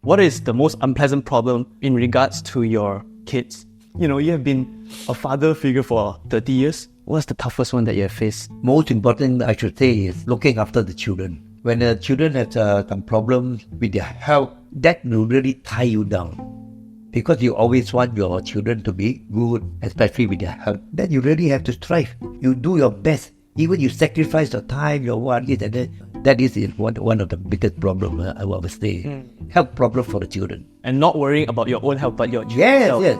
What is the most unpleasant problem in regards to your kids? You know, you have been a father figure for 30 years. What's the toughest one that you have faced? Most important, I should say, is looking after the children. When the children have some problems with their health, that will really tie you down. Because you always want your children to be good, especially with their health. Then you really have to strive. You do your best. Even you sacrifice your time, your what is, and that is one of the biggest problems, I would say. Health problem for the children. And not worrying about your own health, but your children's health. Yes.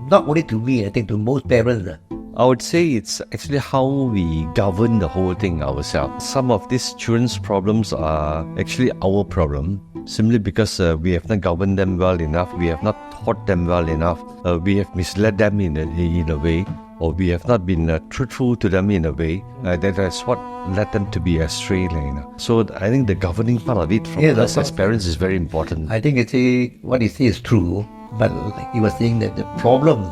Not only to me, I think to most parents. I would say it's actually how we govern the whole thing ourselves. Some of these children's problems are actually our problem, simply because we have not governed them well enough, we have not taught them well enough, we have misled them in a way, or we have not been truthful to them in a way. That is what led them to be astray. So I think the governing part of it from us as parents is very important. I think what you say is true, but like you were saying that the problem,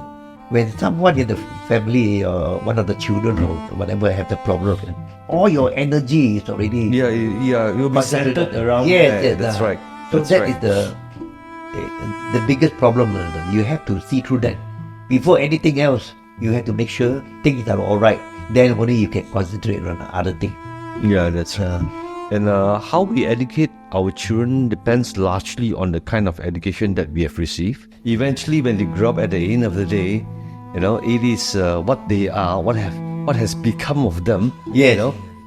when someone in the family or one of the children or whatever have the problem, all your energy is already you'll be centered around. That's right. So that is the biggest problem. You have to see through that. Before anything else, you have to make sure things are all right. Then only you can concentrate on other things. Yeah, that's right. And how we educate our children depends largely on the kind of education that we have received. Eventually, when they grow up at the end of the day, it is what they are, what has become of them.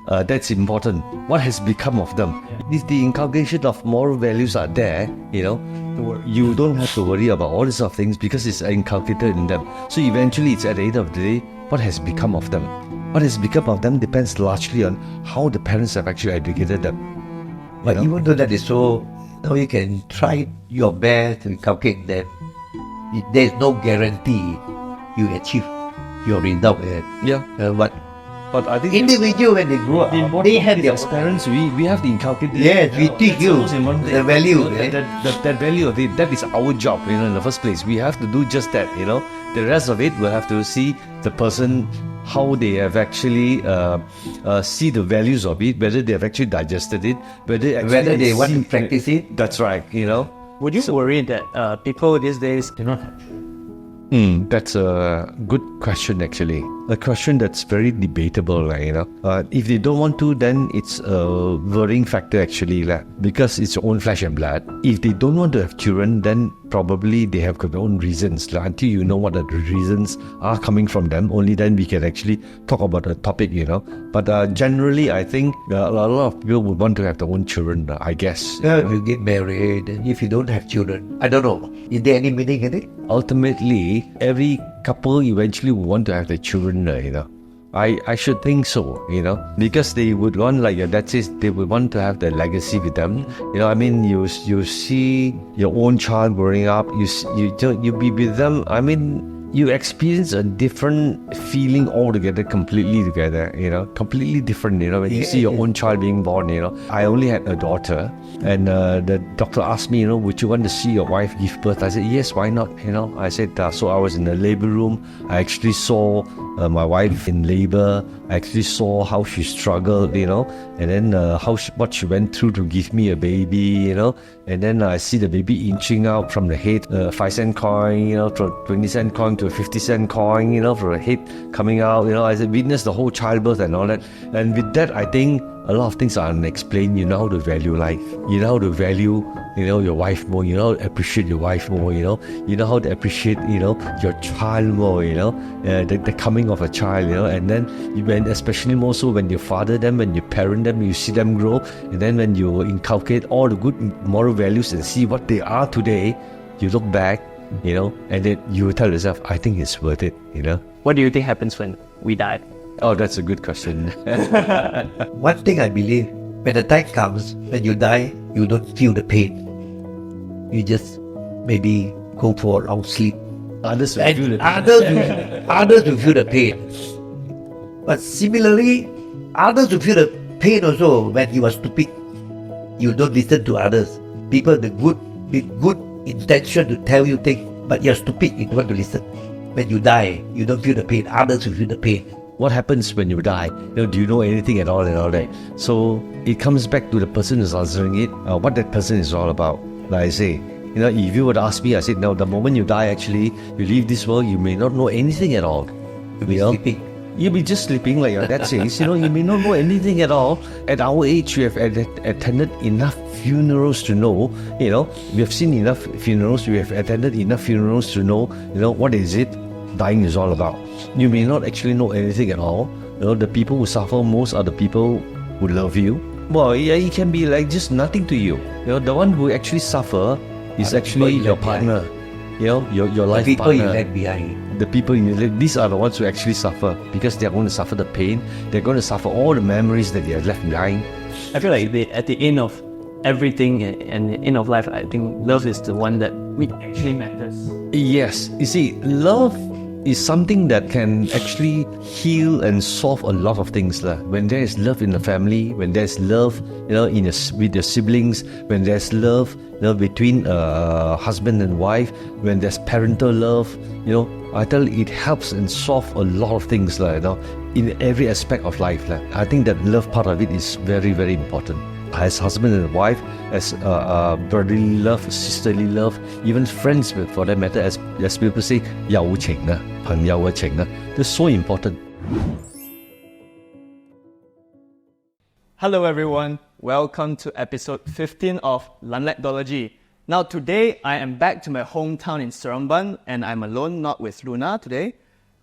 That's important. What has become of them? If the inculcation of moral values are there, you don't have to worry about all these sort of things because it's inculcated in them. So eventually, it's at the end of the day, what has become of them? What has become of them depends largely on how the parents have actually educated them. But even though that is so, you can try your best to inculcate them. There's no guarantee you achieve your result. But I think individual when they grow up, they have their parents. We have to inculcate. Yes, we teach you the value. That value of it. That is our job. In the first place, we have to do just that. The rest of it, we'll have to see the person, how they have actually see the values of it, whether they have actually digested it, whether they want to practice it. That's right. Would you worry that people these days do not have? That's a good question, actually. A question that's very debatable, If they don't want to, then it's a worrying factor, actually, because it's your own flesh and blood. If they don't want to have children, then probably they have their own reasons. Until you know what the reasons are coming from them, only then we can actually talk about the topic, But generally, I think a lot of people would want to have their own children, I guess. You get married, and if you don't have children, I don't know. Is there any meaning in it? Ultimately, every couple eventually would want to have their children, I should think so, because they would want, like your dad says, they would want to have the legacy with them. You see your own child growing up, you be with them. You experience a different feeling altogether, completely together, completely different, when you see your own child being born, I only had a daughter, and the doctor asked me, would you want to see your wife give birth? I said, yes, why not, I said, so I was in the labor room, I actually saw my wife in labor, I actually saw how she struggled, and then what she went through to give me a baby, and then I see the baby inching out from the head, 5 cent coin, from 20 cent coin to a 50 cent coin, from the head coming out, I witnessed the whole childbirth and all that. And with that, I think a lot of things are unexplained. You know how to value life. You know how to value, your wife more. You know how to appreciate your wife more. You know how to appreciate, your child more. The coming of a child. And then especially more so when you father them, when you parent them, you see them grow, and then when you inculcate all the good moral values and see what they are today, you look back, and then you tell yourself, I think it's worth it. What do you think happens when we die? Oh, that's a good question. One thing I believe, when the time comes, when you die, you don't feel the pain. You just maybe go for a long sleep. Others will feel the pain. Others will feel the pain. But similarly, others will feel the pain also when you are stupid. You don't listen to others. People with good intention to tell you things, but you're stupid, you don't want to listen. When you die, you don't feel the pain. Others will feel the pain. What happens when you die? Do you know anything at all and all that? So it comes back to the person who's answering it, what that person is all about. Like I say, You know, if you were to ask me, I said, no, the moment you die, actually, you leave this world, you may not know anything at all. You'll be sleeping. You'll be just sleeping like your dad says. You know, you may not know anything at all. At our age, we have attended enough funerals to know, you know, we have seen enough funerals, we have attended enough funerals to know, you know, what is it dying is all about. You may not actually know anything at all. You know, the people who suffer most are the people who love you. Well, yeah, it can be like just nothing to you. You know, the one who actually suffer is actually your partner. You know, your life the people partner. you left behind. The people you live, these are the ones who actually suffer because they're going to suffer the pain. They're going to suffer all the memories that they have left behind. I feel like at the end of everything and the end of life, I think love is the one that actually matters. Yes, you see, love is something that can actually heal and solve a lot of things. When there is love in the family, when there's love, you know, with your siblings, when there's love, you know, between husband and wife, when there's parental love, you know, I tell you, it helps and solve a lot of things, you know, in every aspect of life. I think that love part of it is very, very important. As husband and wife, as brotherly love, sisterly love, even friends, for that matter, as people say, 友情啊，朋友嘅情啊, they're so important. Hello everyone, welcome to episode 15 of Lanlekdeology. Now today I am back to my hometown in Seremban and I'm alone, not with Luna today.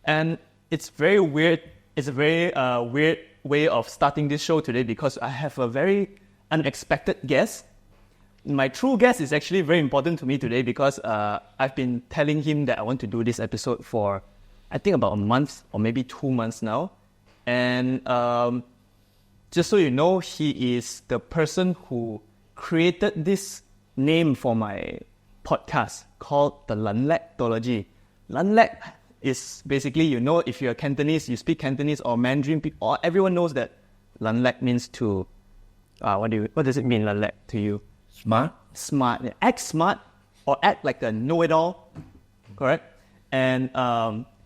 And it's very weird, it's a very weird way of starting this show today because I have a very unexpected guest. My true guest is actually very important to me today because I've been telling him that I want to do this episode for I think about a month or maybe 2 months now. And just so you know, he is the person who created this name for my podcast called the Lanlekdeology. Lanlek is basically, you know, if you're Cantonese, you speak Cantonese or Mandarin, or everyone knows that Lanlek means to, what does it mean, Lanlek, to you? Smart. Smart. Yeah. Act smart or act like a know-it-all, correct? And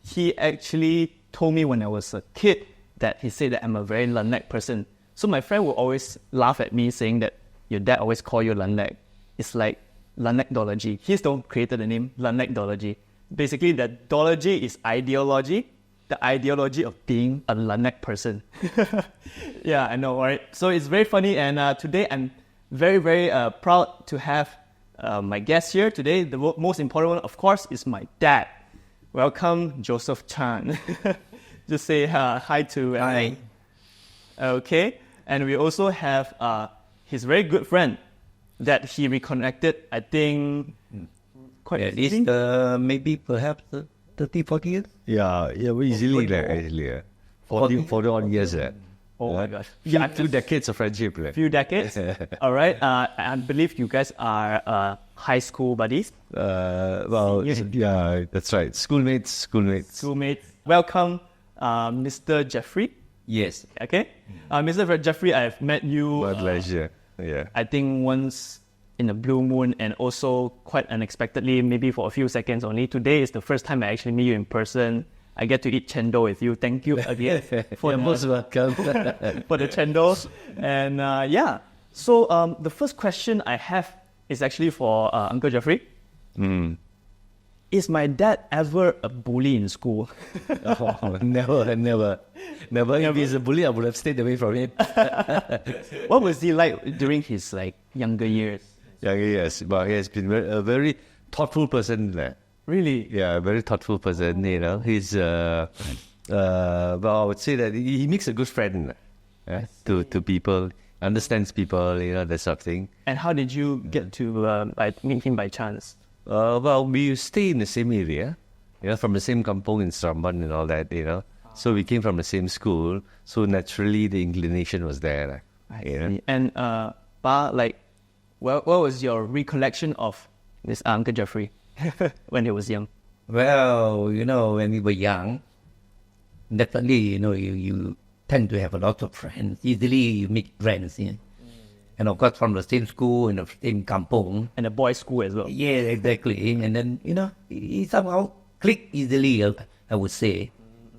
he actually told me when I was a kid that he said that I'm a very Lanlek person. So my friend will always laugh at me saying that your dad always call you Lanlek. It's like Lanlekdeology. He's the one who created the name Lanlekdeology. Basically, the deology is ideology, the ideology of being a Lanlek person. Yeah, I know, right? So it's very funny, and today I'm very, very proud to have my guest here today. The most important one, of course, is my dad. Welcome, Joseph Chan. Just say hi to... Hi. Okay, and we also have his very good friend that he reconnected, I think, quite At maybe perhaps 30, 40 years? Yeah, easily, actually. 40 odd years. Oh my gosh. Yeah, 2 decades of friendship. Few decades. All right. I believe you guys are high school buddies. Well, yeah, that's right. Schoolmates. Welcome, Mr. Jeffrey. Yes. Okay. Mr. Jeffrey, I've met you. My pleasure. Yeah. I think once in a blue moon and also quite unexpectedly, maybe for a few seconds only. Today is the first time I actually meet you in person. I get to eat chendol with you. Thank you again for most welcome. for the chendol. And yeah, so the first question I have is actually for Uncle Jeffrey. Is my dad ever a bully in school? Oh, never. If he's a bully, I would have stayed away from him. What was he like during his younger years? Yes, but he has been a very thoughtful person. Really? Yeah, a very thoughtful person. You know, he's well, I would say that he makes a good friend to people, understands people, you know, that sort of thing. And how did you get to meet him by chance? Well, we stay in the same area, you know, from the same kampong in Seremban and all that, you know. So we came from the same school, so naturally the inclination was there. I see. And Pa, what was your recollection of this Uncle Jeffrey when he was young? Well, you know, when we were young, definitely, you know, you tend to have a lot of friends. Easily you make friends, yeah. And of course, from the same school and the same kampong. And a boys' school as well. Yeah, exactly. And then, you know, he somehow click easily, I would say.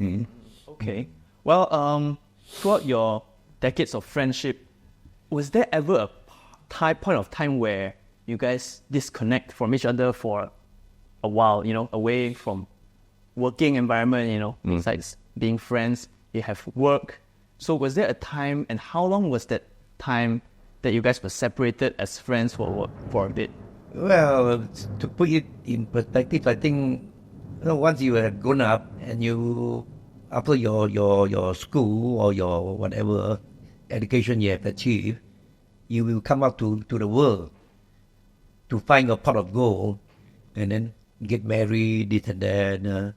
Okay. Well, throughout your decades of friendship, was there ever a point of time where you guys disconnect from each other for a while, away from working environment, besides being friends, you have work. So was there a time, and how long was that time that you guys were separated as friends for a bit? Well, to put it in perspective, I think once you have grown up and you, after your school or your whatever education you have achieved, you will come out to the world to find a pot of gold and then get married, this and that.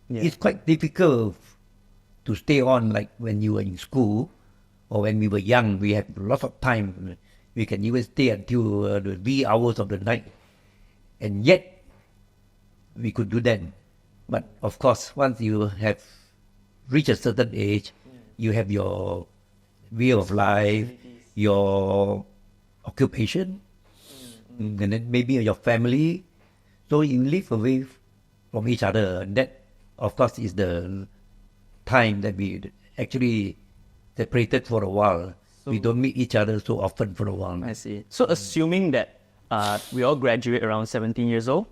It's quite difficult to stay on like when you were in school or when we were young. We had lots of time. We can even stay until the wee hours of the night. And yet, we could do that. But of course, once you have reached a certain age, you have your way of life, your occupation, and then maybe your family. So you live away from each other. And that, of course, is the time that we actually separated for a while. So we don't meet each other so often for a while. I see. So assuming that we all graduate around 17 years old,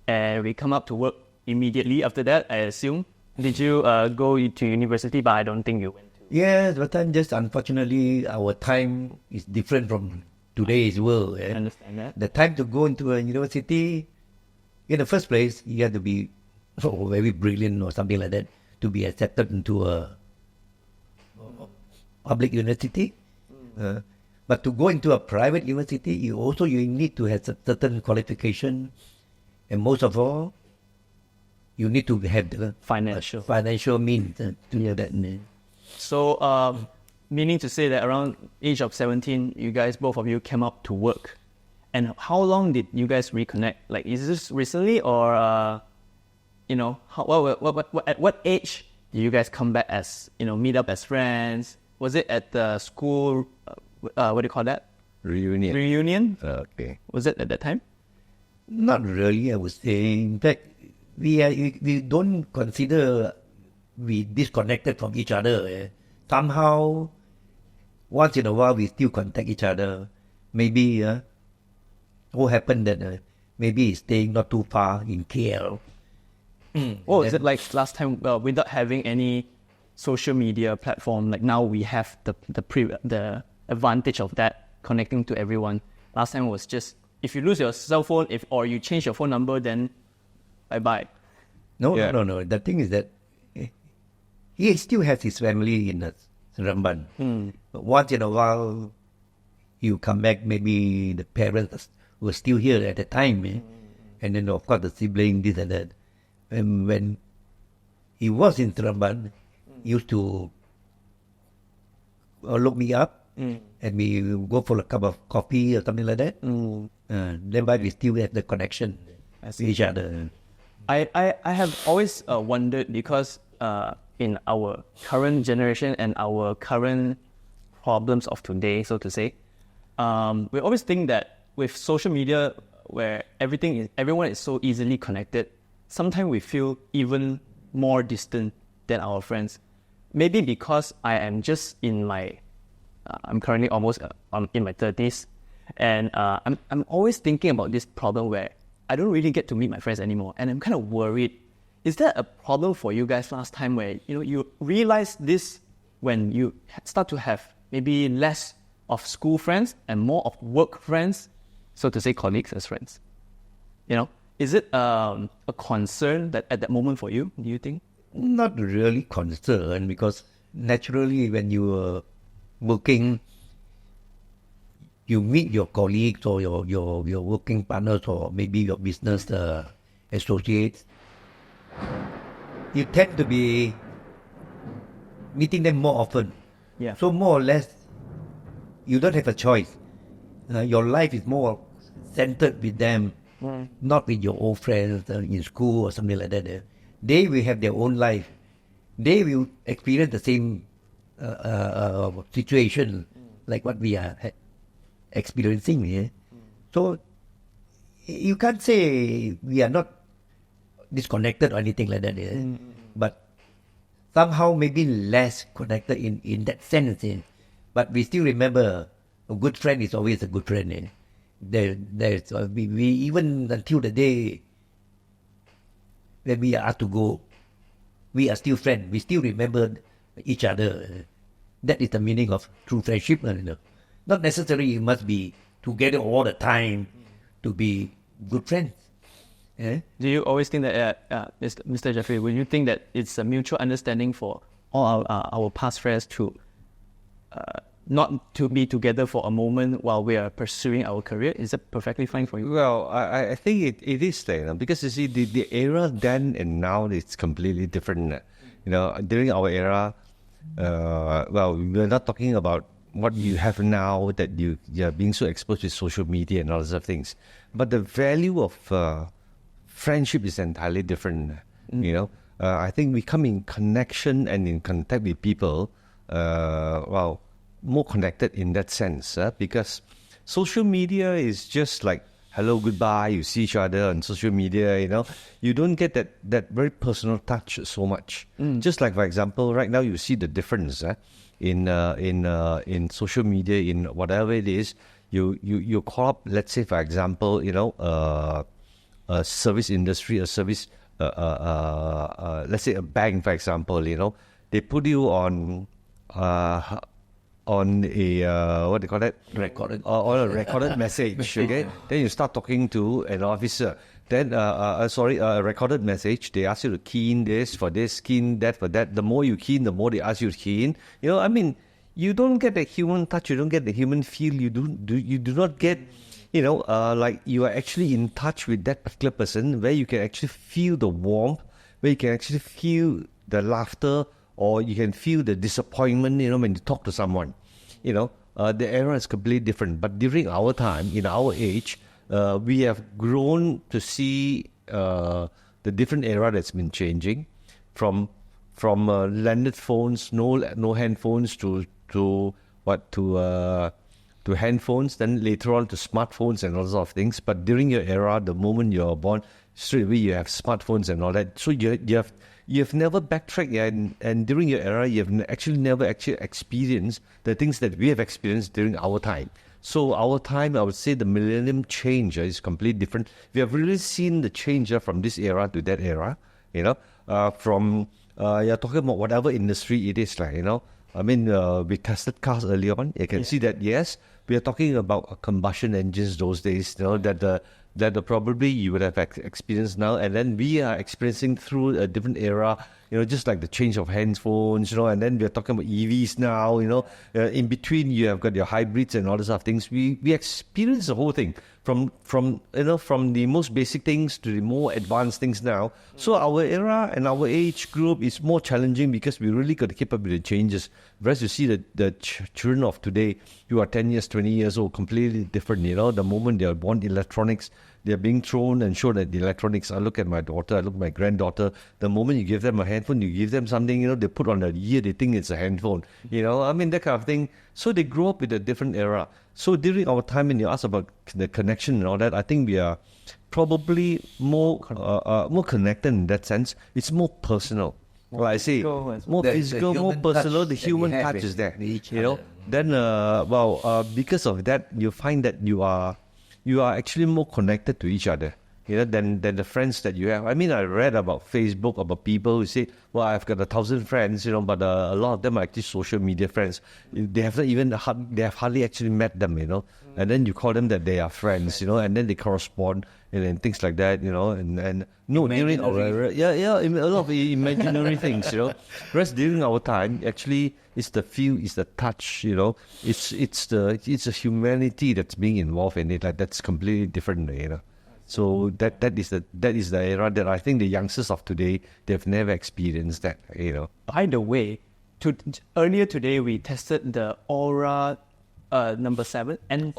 and we come up to work immediately after that, I assume. Did you go to university? But I don't think you went to. Yes, but then just unfortunately, our time is different from today's world. I understand that. The time to go into a university, in the first place, you have to be very brilliant or something like that to be accepted into a public university. But to go into a private university, you need to have certain qualification, and most of all, you need to have the financial means to do that. So, meaning to say that around age of 17, you guys, both of you, came up to work. And how long did you guys reconnect? Like, is this recently, or at what age did you guys come back as meet up as friends? Was it at the school? What do you call that? Reunion. Reunion. Okay. Was it at that time? Not really, I would say. In fact, we don't consider we disconnected from each other. Somehow, once in a while, we still contact each other. Maybe what happened that maybe he's staying not too far in KL. Is it like last time without having any social media platform? Like now we have the advantage of that, connecting to everyone. Last time was just if you lose your cell phone, or you change your phone number, then bye-bye. No. The thing is that he still has his family in Seremban. But once in a while, you come back, maybe the parents were still here at the time. And then, of course, the sibling, this and that. And when he was in Seremban, he used to look me up, and we go for a cup of coffee or something like that. Thereby, we still have the connection with each other. I have always wondered, because in our current generation and our current problems of today, so to say, we always think that with social media, where everyone is so easily connected, sometimes we feel even more distant than our friends. Maybe because I am just in my, I'm currently almost in my 30s, and I'm always thinking about this problem where I don't really get to meet my friends anymore, and I'm kind of worried. Is that a problem for you guys last time, where you realize this when you start to have maybe less of school friends and more of work friends, so to say, colleagues as friends? Is it a concern that at that moment for you, do you think? Not really concerned, because naturally when you are working, you meet your colleagues or your working partners or maybe your business associates. You tend to be meeting them more often. Yeah. So more or less, you don't have a choice. Your life is more centered with them, not with your old friends in school or something like that. They will have their own life. They will experience the same situation like what we are experiencing here. So you can't say we are not disconnected or anything like that. But somehow maybe less connected in that sense. But we still remember a good friend is always a good friend. we even until the day when we are asked to go, we are still friends. We still remember each other. That is the meaning of true friendship. Not necessarily you must be together all the time to be good friends. Do you always think that, Mr. Jeffrey, would you think that it's a mutual understanding for all our past friends to not to be together for a moment while we are pursuing our career? Is that perfectly fine for you? Well, I think it is there, because you see, the era then and now is completely different. During our era, we're not talking about what you have now, that you're being so exposed to social media and all sorts of things. But the value of friendship is entirely different. I think we come in connection and in contact with people, more connected in that sense, because social media is just like hello, goodbye, you see each other on social media, you don't get that very personal touch so much. Just like, for example, right now you see the difference in social media, in whatever it is, you call up, let's say, for example, a service industry, a service, let's say a bank, for example, they put you on a what do you call that? Recorded. On a recorded message, okay? Then you start talking to an officer. Then, a recorded message. They ask you to key in this, key in that, for that. The more you key in, the more they ask you to key in. You don't get the human touch. You don't get the human feel. You do not get, like you are actually in touch with that particular person, where you can actually feel the warmth, where you can actually feel the laughter, or you can feel the disappointment, when you talk to someone. The era is completely different. But during our time, in our age, we have grown to see the different era that's been changing, from landed phones, no hand phones, to handphones, then later on to smartphones and all sorts of things. But during your era, the moment you're born, straight away you have smartphones and all that. So you've never backtracked, and during your era, you've never experienced the things that we have experienced during our time. So our time, I would say the millennium change is completely different. We have really seen the change from this era to that era, you're talking about whatever industry it is, we tested cars earlier on. You can see that, yes, we are talking about combustion engines those days, that probably you would have experienced now. And then we are experiencing through a different era, just like the change of handphones, and then we're talking about EVs now, in between you have got your hybrids and all those other things. We experience the whole thing from the most basic things to the more advanced things now. So our era and our age group is more challenging, because we really got to keep up with the changes. Whereas you see the children of today, who are 10 years, 20 years old, completely different. The moment they are born, electronics, they're being thrown and shown at the electronics. I look at my daughter, I look at my granddaughter. The moment you give them a handphone, you give them something, they put on a ear, they think it's a handphone. That kind of thing. So they grow up with a different era. So during our time, when you ask about the connection and all that, I think we are probably more connected in that sense. It's more personal. Like I say, more physical, more personal. The human touch is there. Then, because of that, you find that you are actually more connected to each other, than the friends that you have. I read about Facebook, about people who say, well, I've got 1,000 friends, but a lot of them are actually social media friends. They have hardly actually met them, and then you call them that they are friends, and then they correspond and things like that, and no, during our era, a lot of imaginary things, Whereas during our time, actually, it's the feel, it's the touch, it's the humanity that's being involved in it. Like, that's completely different, So that is the era that I think the youngsters of today, they've never experienced that, By the way, earlier today we tested the Aura number 7 and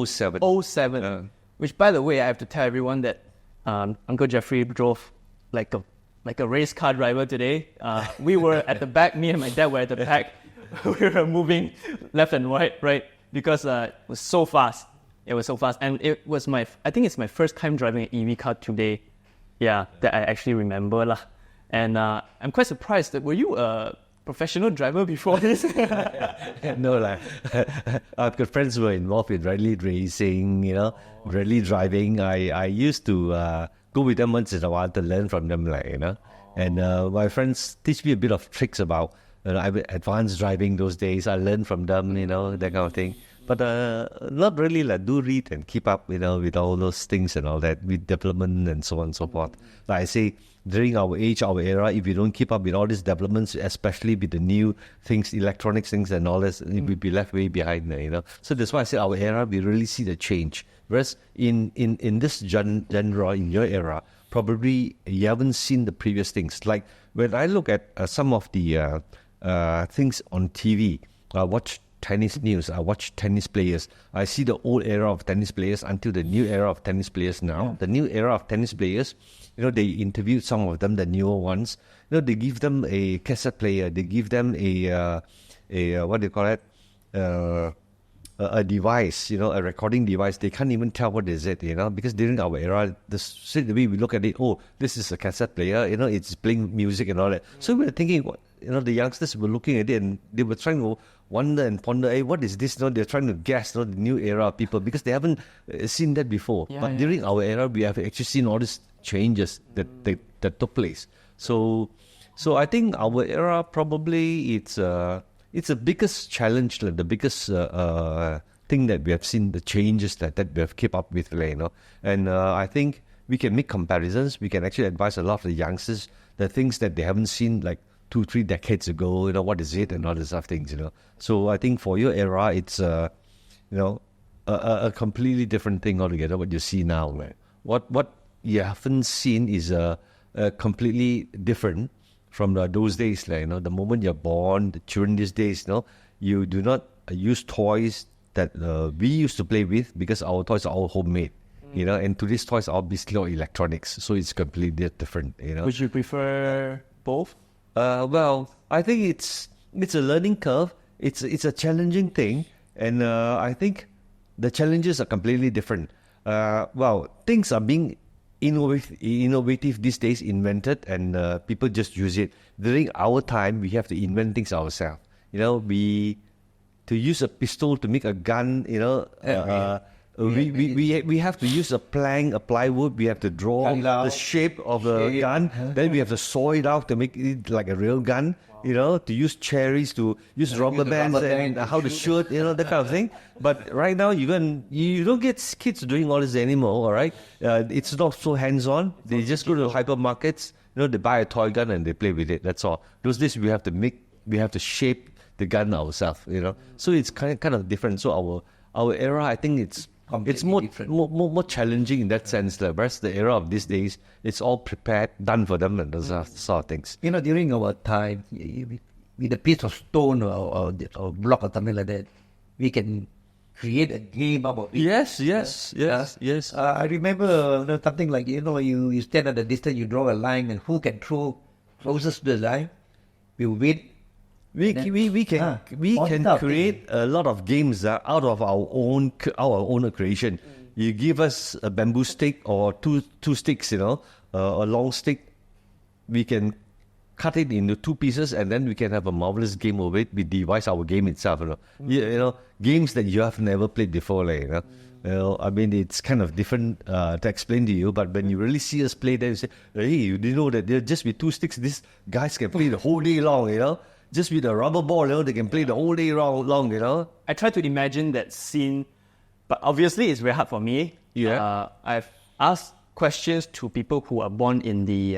07. Which, by the way, I have to tell everyone that Uncle Jeffrey drove like a race car driver today. We were at the back. Me and my dad were at the back. We were moving left and right, because it was so fast. It was so fast, and it was I think it's my first time driving an EV car today. Yeah, that I actually remember lah. And I'm quite surprised that were you a professional driver before this? No, like I've got friends who are involved in rally racing, rally driving. I used to go with them once in a while to learn from them, And my friends teach me a bit of tricks about advanced driving those days. I learned from them, that kind of thing. But not really do read and keep up, with all those things and all that, with development and so on and so forth. Like I say, during our age, our era, if you don't keep up with all these developments, especially with the new things, electronics things and all this, we'll be left way behind, So that's why I said our era, we really see the change. Whereas in this genre, in your era, probably you haven't seen the previous things. Like when I look at some of the things on TV, I watch tennis news, I watch tennis players. I see the old era of tennis players until the new era of tennis players now. Yeah. The new era of tennis players, they interviewed some of them, the newer ones. They give them a cassette player. They give them a what do you call it? A device, a recording device. They can't even tell what is it, because during our era, the way we look at it, oh, this is a cassette player, it's playing music and all that. So we were thinking, the youngsters were looking at it and they were trying to wonder and ponder, hey, what is this? They're trying to guess, the new era of people, because they haven't seen that before. But during our era, we have actually seen all these changes that took place. So I think our era probably it's the biggest challenge, the biggest thing that we have seen, the changes that we have kept up with, And I think we can make comparisons. We can actually advise a lot of the youngsters the things that they haven't seen like 2-3 decades ago. What is it and all these other things. So I think for your era, it's a completely different thing altogether. What you see now, man. What you haven't seen is completely different from those days, the moment you're born, the children these days, you do not use toys that we used to play with, because our toys are all homemade, and today's toys are basically all electronics, so it's completely different, Would you prefer both? Well, I think it's a learning curve. It's a challenging thing, and I think the challenges are completely different. Things are being innovative these days, invented, and people just use it. During our time, we have to invent things ourselves. To use a pistol to make a gun, we have to use a plank, a plywood. We have to draw the shape of the gun. Then we have to saw it out to make it like a real gun. To use cherries, to use rubber bands, and how to shoot, that kind of thing. But right now, you don't get kids doing all this anymore, all right? It's not so hands-on. They just go to hypermarkets, they buy a toy gun and they play with it. That's all. Those days, we have to shape the gun ourselves, So it's kind of different. So our era, I think it's more challenging in that sense. Whereas the era of these days, it's all prepared, done for them, and those sort of things. During our time, with a piece of stone or block or something like that, we can create a game about it. Yes. I remember something like, you stand at a distance, you draw a line, and who can throw closest to the line will win. We can create a lot of games out of our own creation. You give us a bamboo stick or two sticks, a long stick. We can cut it into 2 pieces, and then we can have a marvelous game of it. We devise our game itself. Games that you have never played before. I mean, it's kind of different to explain to you, but when you really see us play, then you say, hey, you didn't know that just with 2 sticks, these guys can play the whole day long, Just with a rubber ball, they can play the whole day long, I try to imagine that scene, but obviously it's very hard for me. Yeah. I've asked questions to people who are born in the,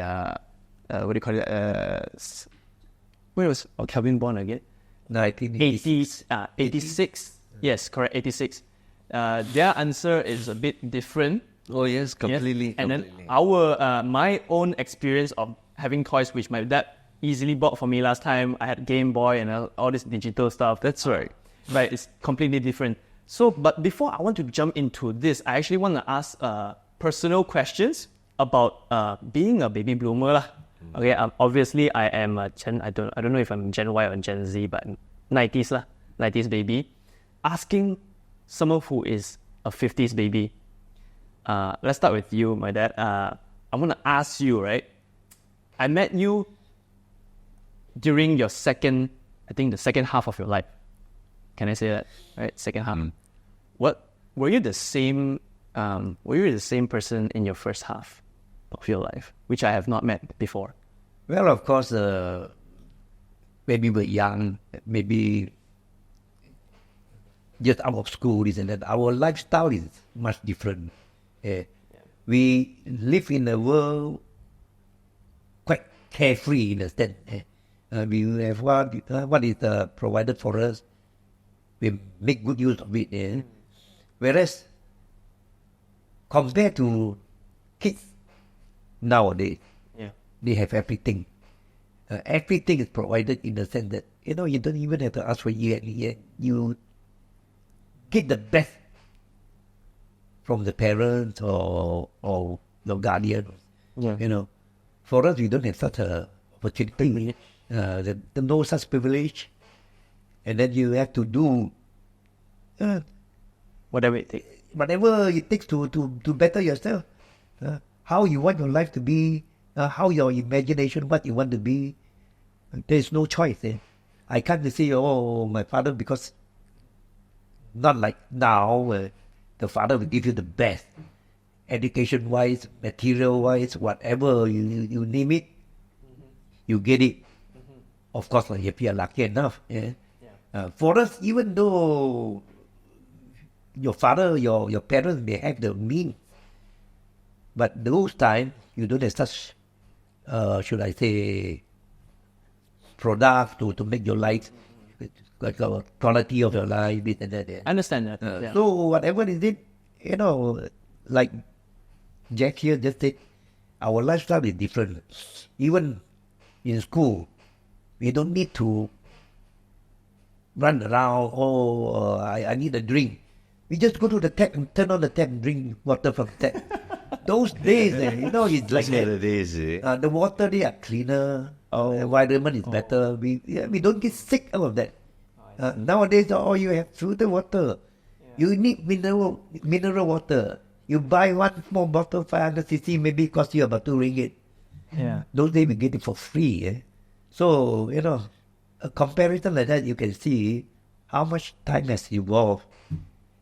what do you call it? Where was Calvin born again? 1980s. 86. Yes, correct, 86. Their answer is a bit different. Oh yes, completely. Yes. And then my own experience of having toys, which my dad easily bought for me last time. I had Game Boy and all this digital stuff. That's right. Right, it's completely different. So, but before I want to jump into this, I actually want to ask personal questions about being a baby bloomer. Okay, obviously I am a Gen, I don't know if I'm Gen Y or Gen Z, but 90s baby. Asking someone who is a 50s baby. Let's start with you, my dad. I want to ask you, right? I met you during your second, I think the second half of your life. Can I say that? Right, second half. What were you the same? Were you the same person in your first half of your life, which I have not met before? Well, of course, maybe we're young, maybe just out of school, this and that. Our lifestyle is much different. We live in a world quite carefree in a sense. We have what is provided for us. We make good use of it. Whereas, compared to kids nowadays, they have everything. Everything is provided in the sense that, you don't even have to ask for it. You get the best from the parents or the guardians. For us, we don't have such a opportunity. There's no such privilege. And then you have to do Whatever it takes. Whatever it takes to better yourself. How you want your life to be, how your imagination, what you want to be. There's no choice. I can't say, my father, because not like now, the father will give you the best. Education-wise, material-wise, whatever you name it, you get it. Of course, if you are lucky enough. For us, even though your father, your parents may have the means, but those times you don't have such, should I say, products to make your life, like the quality of your life, this and that. I understand that. So whatever is it, like Jack here just said, our lifestyle is different. Even in school, we don't need to run around, I need a drink. We just go to the tap and turn on the tap and drink water from the tap. Those days, it's like that. The water, they are cleaner. The environment is better. We don't get sick out of that. Nowadays, you have filtered water. You need mineral water. You buy one small bottle, 500cc, maybe cost you about 2 ringgit. Those days, we get it for free. So, a comparison like that, you can see how much time has evolved.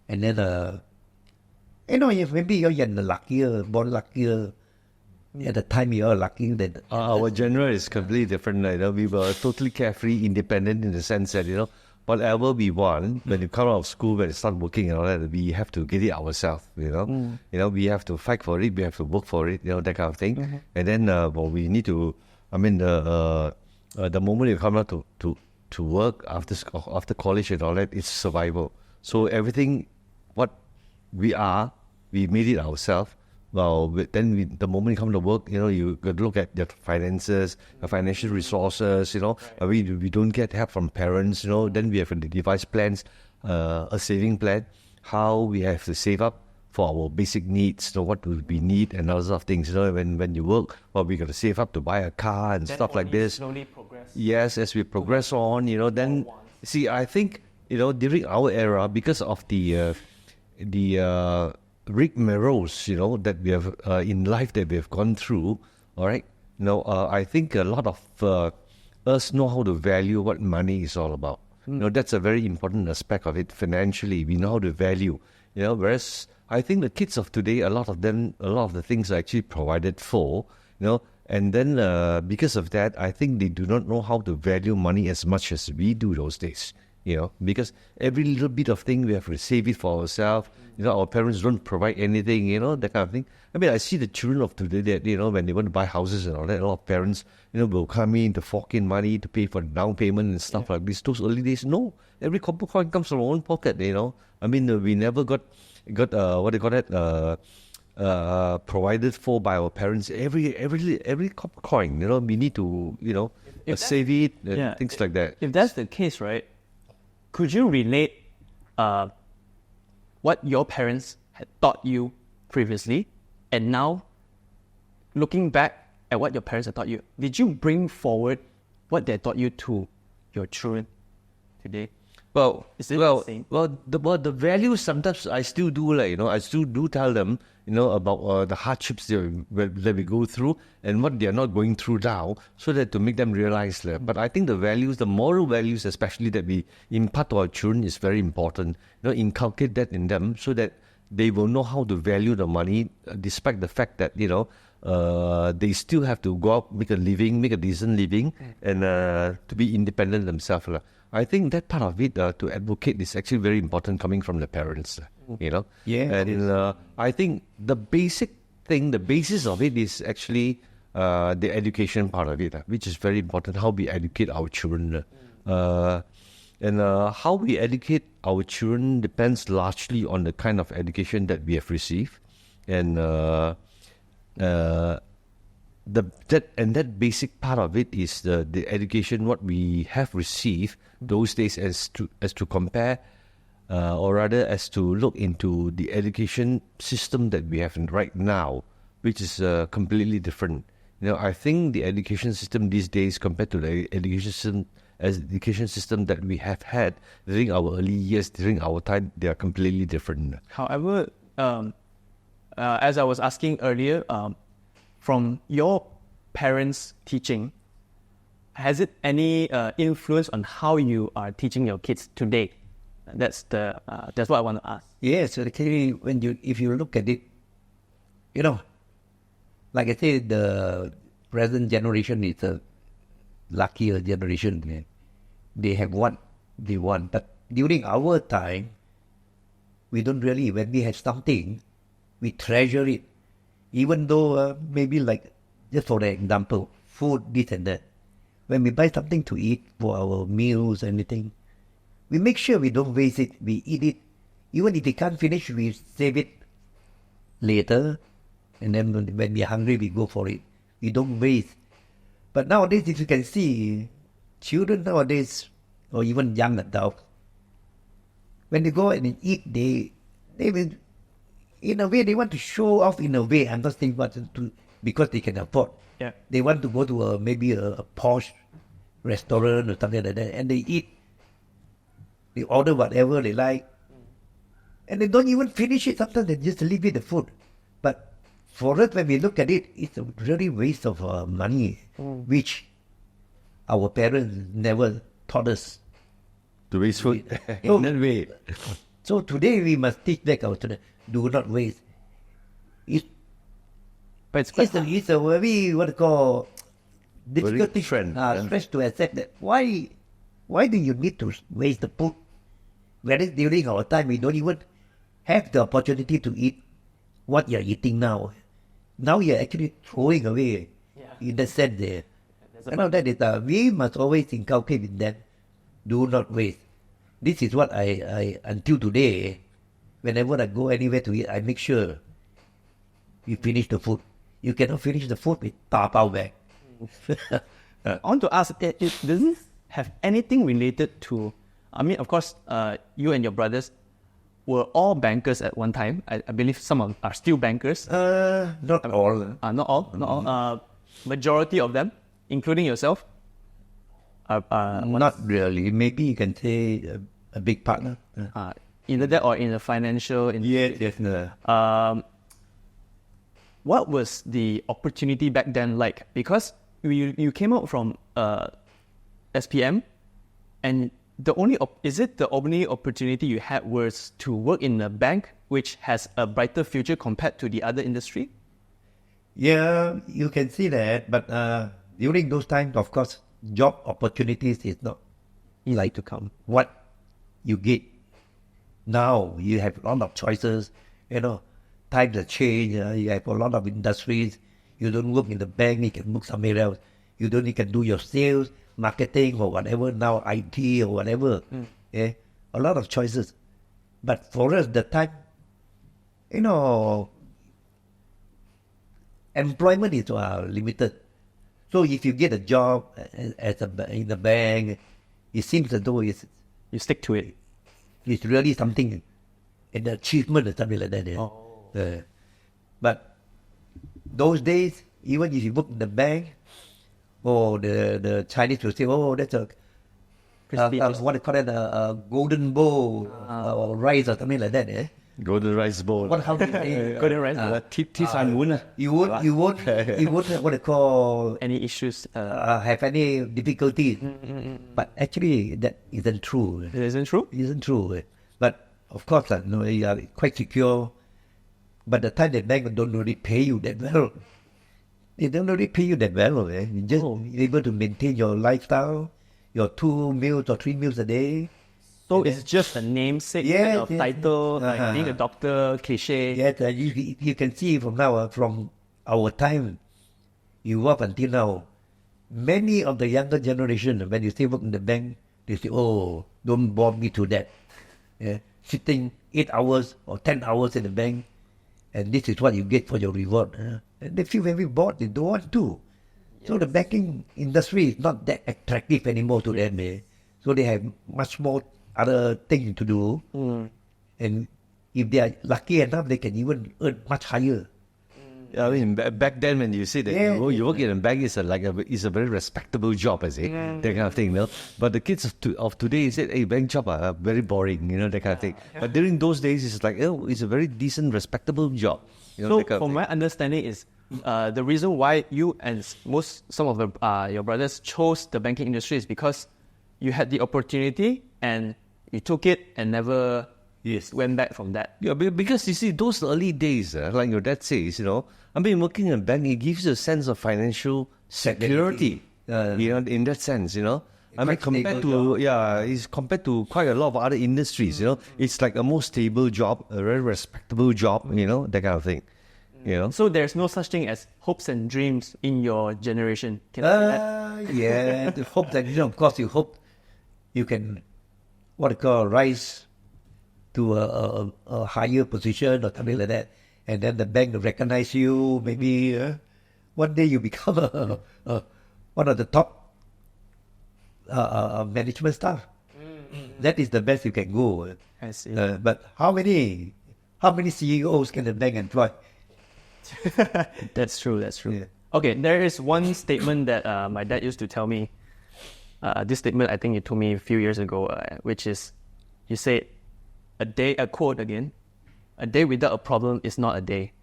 And then, if maybe you're born luckier, at the time you're lucky, then... Our genre is completely different. We were totally carefree, independent in the sense that, whatever we want, when you come out of school, when you start working and all that, we have to get it ourselves, we have to fight for it, we have to work for it, that kind of thing. And then, we need to, the moment you come out to work after college and all that, it's survival. So everything, what we are, we made it ourselves. Well, then the moment you come to work, you got to look at your finances, your financial resources, we don't get help from parents, then we have to devise plans, a saving plan, how we have to save up for our basic needs, what do we need and other things, when you work, we got to save up to buy a car and stuff like this. Slowly progress. Yes, as we progress on, then, see, I think, during our era, because of the rigmaroles, that we have in life that we have gone through, all right? I think a lot of us know how to value what money is all about. That's a very important aspect of it financially. We know how to value, whereas I think the kids of today, a lot of the things are actually provided for, and then because of that, I think they do not know how to value money as much as we do those days. Because every little bit of thing we have to save it for ourselves. Our parents don't provide anything, that kind of thing. I see the children of today that, when they want to buy houses and all that, a lot of parents, will come in to fork in money to pay for down payment and stuff like this. Those early days, no. Every copper coin comes from our own pocket, we never got what they call that, provided for by our parents. Every copper coin, we need to, save it, things like that. If that's the case, right, could you relate what your parents had taught you previously, and now, looking back at what your parents had taught you, did you bring forward what they taught you to your children today? Well, Is it the same? the values sometimes I still do, like, I still do tell them, about the hardships that we go through and what they are not going through now, so that to make them realize. But I think the values, the moral values, especially that we impart to our children, is very important. Inculcate that in them so that they will know how to value the money, despite the fact that they still have to go out, make a decent living, and to be independent themselves. I think that part of it, to advocate, is actually very important coming from the parents. Yeah. And I think the basis of it is actually the education part of it, which is very important. How we educate our children, and how we educate our children depends largely on the kind of education that we have received, and that basic part of it is the education what we have received those days, as to compare, or rather as to look into the education system that we have right now, which is completely different. I think the education system these days compared to the education system that we have had during our early years, during our time, they are completely different. However, as I was asking earlier, from your parents' teaching, has it any influence on how you are teaching your kids today? That's what I want to ask. Yes, actually, if you look at it, like I say, the present generation is a luckier generation. They have what they want. But during our time, we don't really, when we have something, we treasure it. Even though maybe like, just for the example, food, this and that. When we buy something to eat for our meals, anything, we make sure we don't waste it. We eat it. Even if we can't finish, we save it later. And then when we're hungry, we go for it. We don't waste. But nowadays, if you can see, children nowadays, or even young adults, when they go and eat, they will, in a way, they want to show off in a way. I'm not saying what to, because they can afford. Yeah. They want to go to maybe a posh restaurant or something like that, and they eat. They order whatever they like, and they don't even finish it. Sometimes they just leave it the food. But for us, when we look at it, it's a really waste of money, which our parents never taught us. To waste food So- in that way. So today we must teach back our children, do not waste. But it's quite It's a very, what you call, difficult thing. trend, Stress to accept that. Why do you need to waste the food? Whereas during our time, we don't even have the opportunity to eat what you're eating now. Now you're actually throwing away. In the sense there. That is, we must always inculcate in them, do not waste. This is what I until today, whenever I go anywhere to eat, I make sure we finish the food. You cannot finish the food with tapao bag. I want to ask, does this have anything related to, I mean, of course, you and your brothers were all bankers at one time. I believe some are still bankers. Not all. Not all. Majority of them, including yourself, are Not really. Maybe you can say a big partner. either that or in the financial. Yes. What was the opportunity back then like? Because you came out from SPM, and the only opportunity you had was to work in a bank which has a brighter future compared to the other industry? Yeah, you can see that. But during those times, of course, job opportunities is not Easy to come. what you get. Now you have a lot of choices. Times have changed. You have a lot of industries. You don't work in the bank, you can work somewhere else. You can do your sales, marketing, or whatever. Now IT or whatever. Yeah, a lot of choices. But for us, the time, employment is limited. So if you get a job in the bank, it seems as though You stick to it. it's really something, an achievement or something like that. Yeah. But those days, even if you work in the bank, the Chinese will say, oh, that's a what they call it, a golden bowl or rice or something like that. Eh? Golden rice bowl. How do you say? Golden rice. You won't what they call Any issues? have any difficulties. But actually, that isn't true. It isn't true? It isn't true. But of course, you are quite secure. But the time the bank don't really pay you that well. They don't really pay you that well. You're just able to maintain your lifestyle, your 2 meals or 3 meals a day. So it's just a namesake kind of title, like being a doctor, cliche. Yes, you can see from now, from our time, you work until now. Many of the younger generation, when you still work in the bank, they say, "Oh, don't bore me to that." Sitting 8 hours or 10 hours in the bank, and this is what you get for your reward. And they feel very bored. They don't want to. So the banking industry is not that attractive anymore to them. So they have much more other things to do. And if they are lucky enough, they can even earn much higher. I mean, back then when you say that you work in a bank is a very respectable job, I say, that kind of thing, you know. But the kids of today said, "Hey, bank job are very boring," you know, that kind of thing. But during those days, it's like, it's a very decent, respectable job. You know, So, from my understanding, is the reason why you and some of your brothers chose the banking industry is because you had the opportunity and you took it and never went back from that. Yeah, because you see, those early days, like your dad says, you know, I mean, working in a bank, it gives you a sense of financial security, you know, in that sense, you know. I mean, it's compared to quite a lot of other industries, you know, it's like a more stable job, a very respectable job, you know, that kind of thing, you know. So there's no such thing as hopes and dreams in your generation. Can I say that? Yeah, the hope that, of course, you hope you can, what you call, rise to a higher position or something like that. And then the bank will recognize you. Maybe one day you become one of the top management staff. That is the best you can go. I see. But how many CEOs can the bank employ? That's true. Yeah. Okay, there is one statement that my dad used to tell me. This statement, I think you told me a few years ago, which is, you said, a quote again, "A day without a problem is not a day."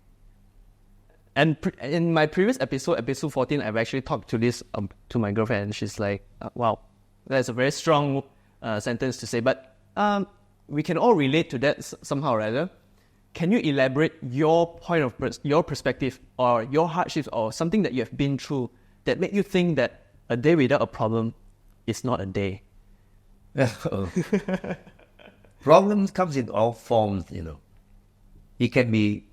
And in my previous episode 14, I've actually talked to this to my girlfriend, and she's like, "Wow, that's a very strong sentence to say." But we can all relate to that somehow or other. Can you elaborate your point of your perspective or your hardships or something that you have been through that made you think that a day without a problem is not a day? Problems comes in all forms, you know. It can be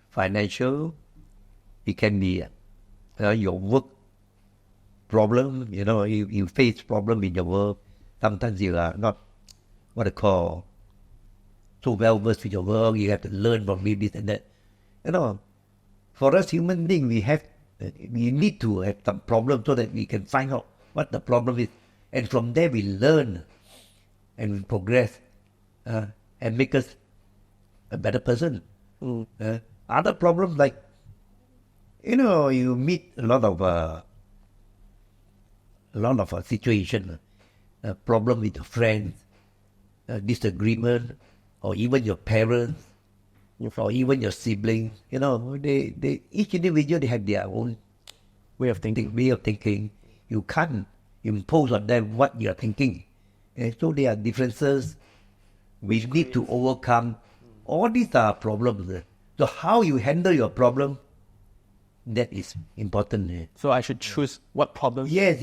financial. It can be your work problem. You know, you face problem in your work. Sometimes you are not what I call so well versed with your work. You have to learn from this and that. You know, for us human beings, we need to have some problem so that we can find out what the problem is, and from there we learn and we progress. And make us a better person. Other problems like, you know, you meet a lot of situations, problem with your friends, disagreement, or even your parents, or even your siblings. You know, they each individual, they have their own Way of thinking. You can't impose on them what you are thinking. And so there are differences. We need to overcome. All these are problems. So how you handle your problem, that is important. So I should choose what problem? Yes.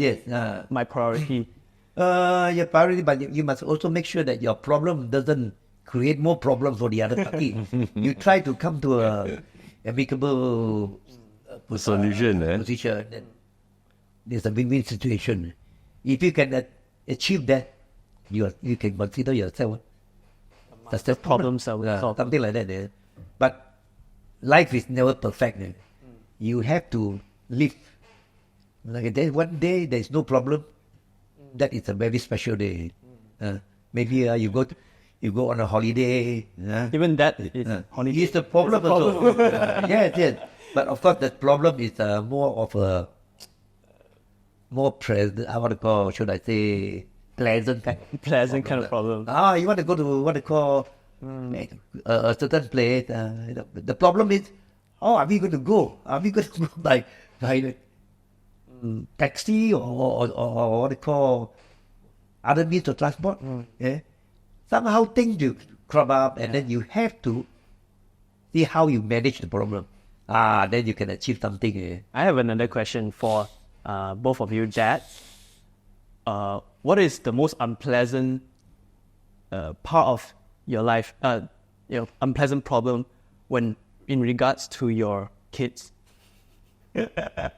My priority. Your priority, but you must also make sure that your problem doesn't create more problems for the other party. You try to come to a amicable solution. Position. There's a win-win situation. If you can achieve that, you can consider yourself successful. Problems are solved. Something like that. But life is never perfect. You have to live. Like one day there's no problem. That is a very special day. Maybe you go on a holiday. Even that is holiday. It's a problem also. Yes. But of course, that problem is more of a more present. I want to call, should I say, pleasant kind. kind of problem. You want to go to what they call a certain place. The problem is, are we going to go? Are we going to go by taxi or what they call other means of transport? Yeah. Somehow things do crop up, and then you have to see how you manage the problem. Then you can achieve something. I have another question for both of you, Dad. What is the most unpleasant part of your life, unpleasant problem when in regards to your kids that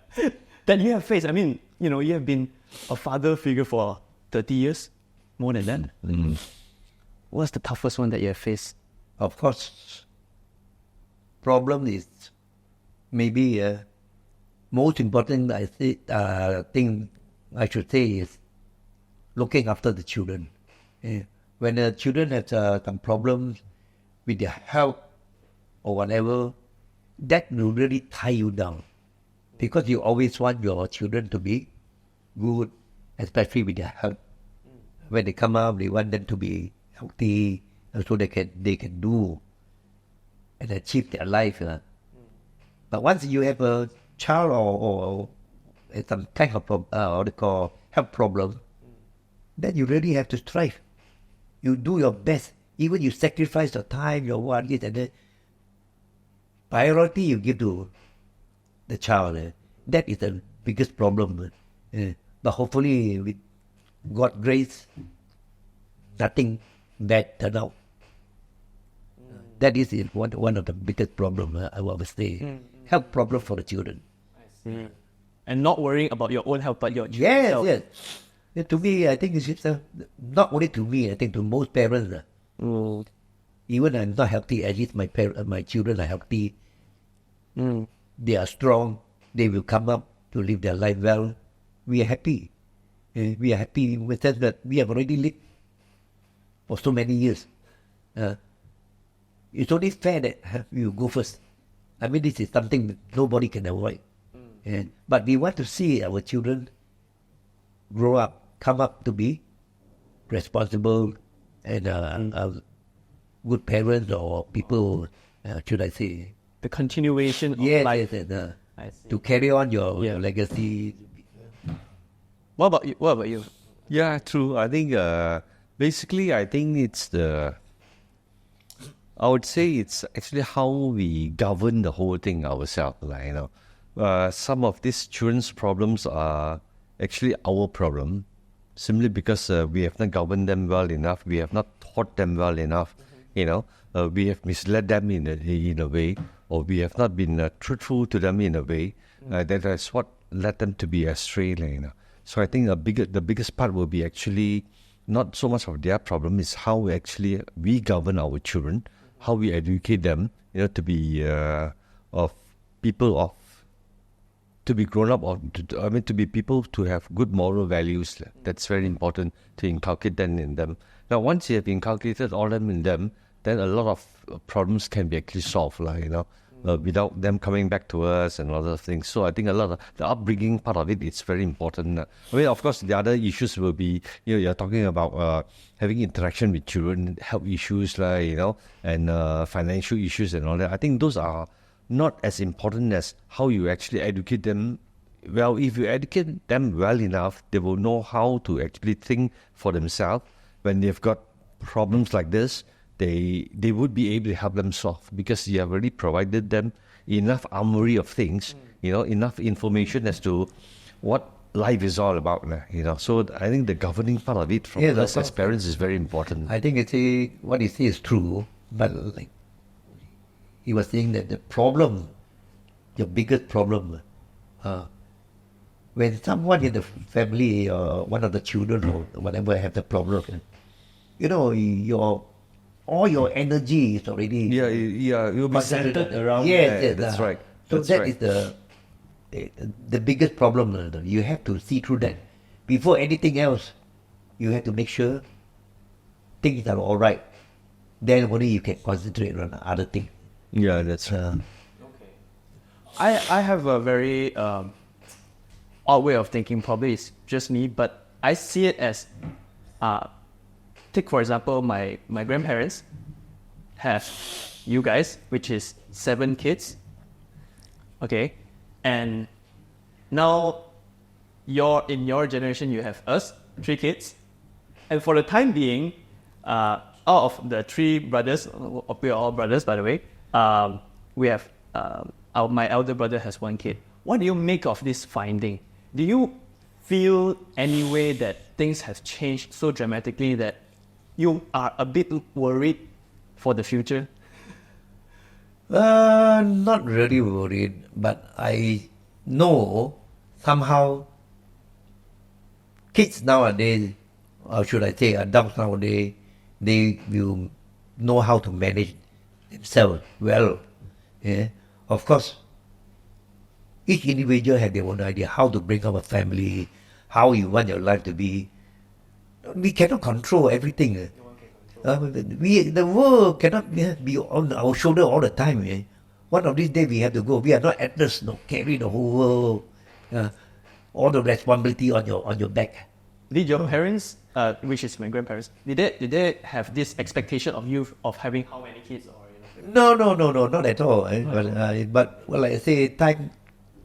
you have faced? I mean, you have been a father figure for 30 years, more than that. What's the toughest one that you have faced? Of course, problem is maybe most important. I think I should say is looking after the children. When the children have some problems with their health or whatever, that will really tie you down, because you always want your children to be good, especially with their health. When they come up, they want them to be healthy, so they can do and achieve their life. But once you have a child or some kind of what they call health problem, then you really have to strive. You do your best, even you sacrifice your time, your what, and then priority you give to the child. That is the biggest problem. But hopefully, with God's grace, nothing bad turn out. That is one of the biggest problems, I would say. Health problem for the children. And not worrying about your own health, but your children's health. Yes. To me, I think it's not only to me, I think to most parents. Even I'm not healthy, at least my children are healthy. They are strong. They will come up to live their life well. We are happy. We are happy in the sense that we have already lived for so many years. It's only fair that you go first. I mean, this is something that nobody can avoid. But we want to see our children grow up, come up to be responsible and good parents or people, should I say. The continuation of life. To carry on your legacy. What about you? Yeah, true. I think basically, I think I would say it's actually how we govern the whole thing ourselves. Some of these children's problems are actually our problem, simply because we have not governed them well enough. We have not taught them well enough. We have misled them in a way, or we have not been truthful to them in a way. That is what led them to be astray. So I think the biggest part will be actually not so much of their problem, is how we govern our children, how we educate them, to be to be grown up, or to be people to have good moral values. That's very important to inculcate them in them. Now, once you have inculcated all them in them, then a lot of problems can be actually solved, without them coming back to us and other things. So I think a lot of the upbringing part of it is very important. I mean, of course, the other issues will be, you're talking about having interaction with children, health issues, and financial issues and all that. I think those are not as important as how you actually educate them. Well, if you educate them well enough, they will know how to actually think for themselves. When they've got problems like this, they would be able to help them solve, because you have already provided them enough armory of things, enough information as to what life is all about. So I think the governing part of it from us as parents is very important. I think what you say is true, but he was saying that the problem, your biggest problem, when someone in the family or one of the children or whatever have the problem, all your energy is already you'll be centered around. Yes, that's right. So that is the biggest problem. You have to see through that. Before anything else, you have to make sure things are all right. Then only you can concentrate on other things. Yeah, that's right. Okay. I have a very odd way of thinking. Probably it's just me, but I see it as Take for example, my grandparents have you guys, which is 7 kids. Okay, and now in your generation you have us, 3 kids, and for the time being, out of the 3 brothers, we are all brothers by the way, we have my elder brother has 1 kid. What do you make of this finding? Do you feel any way that things have changed so dramatically that you are a bit worried for the future? Not really worried, but I know somehow kids nowadays, or should I say adults nowadays, they will know how to manage themselves well. Yeah? Of course, each individual has their own idea how to bring up a family, how you want your life to be. We cannot control everything. The world cannot be on our shoulder all the time. One of these days we have to go. We are not atlas, carry the whole world, all the responsibility on your back. Did your parents, which is my grandparents, did they have this expectation of you of having how many kids? Or No, not at all. But like I say, time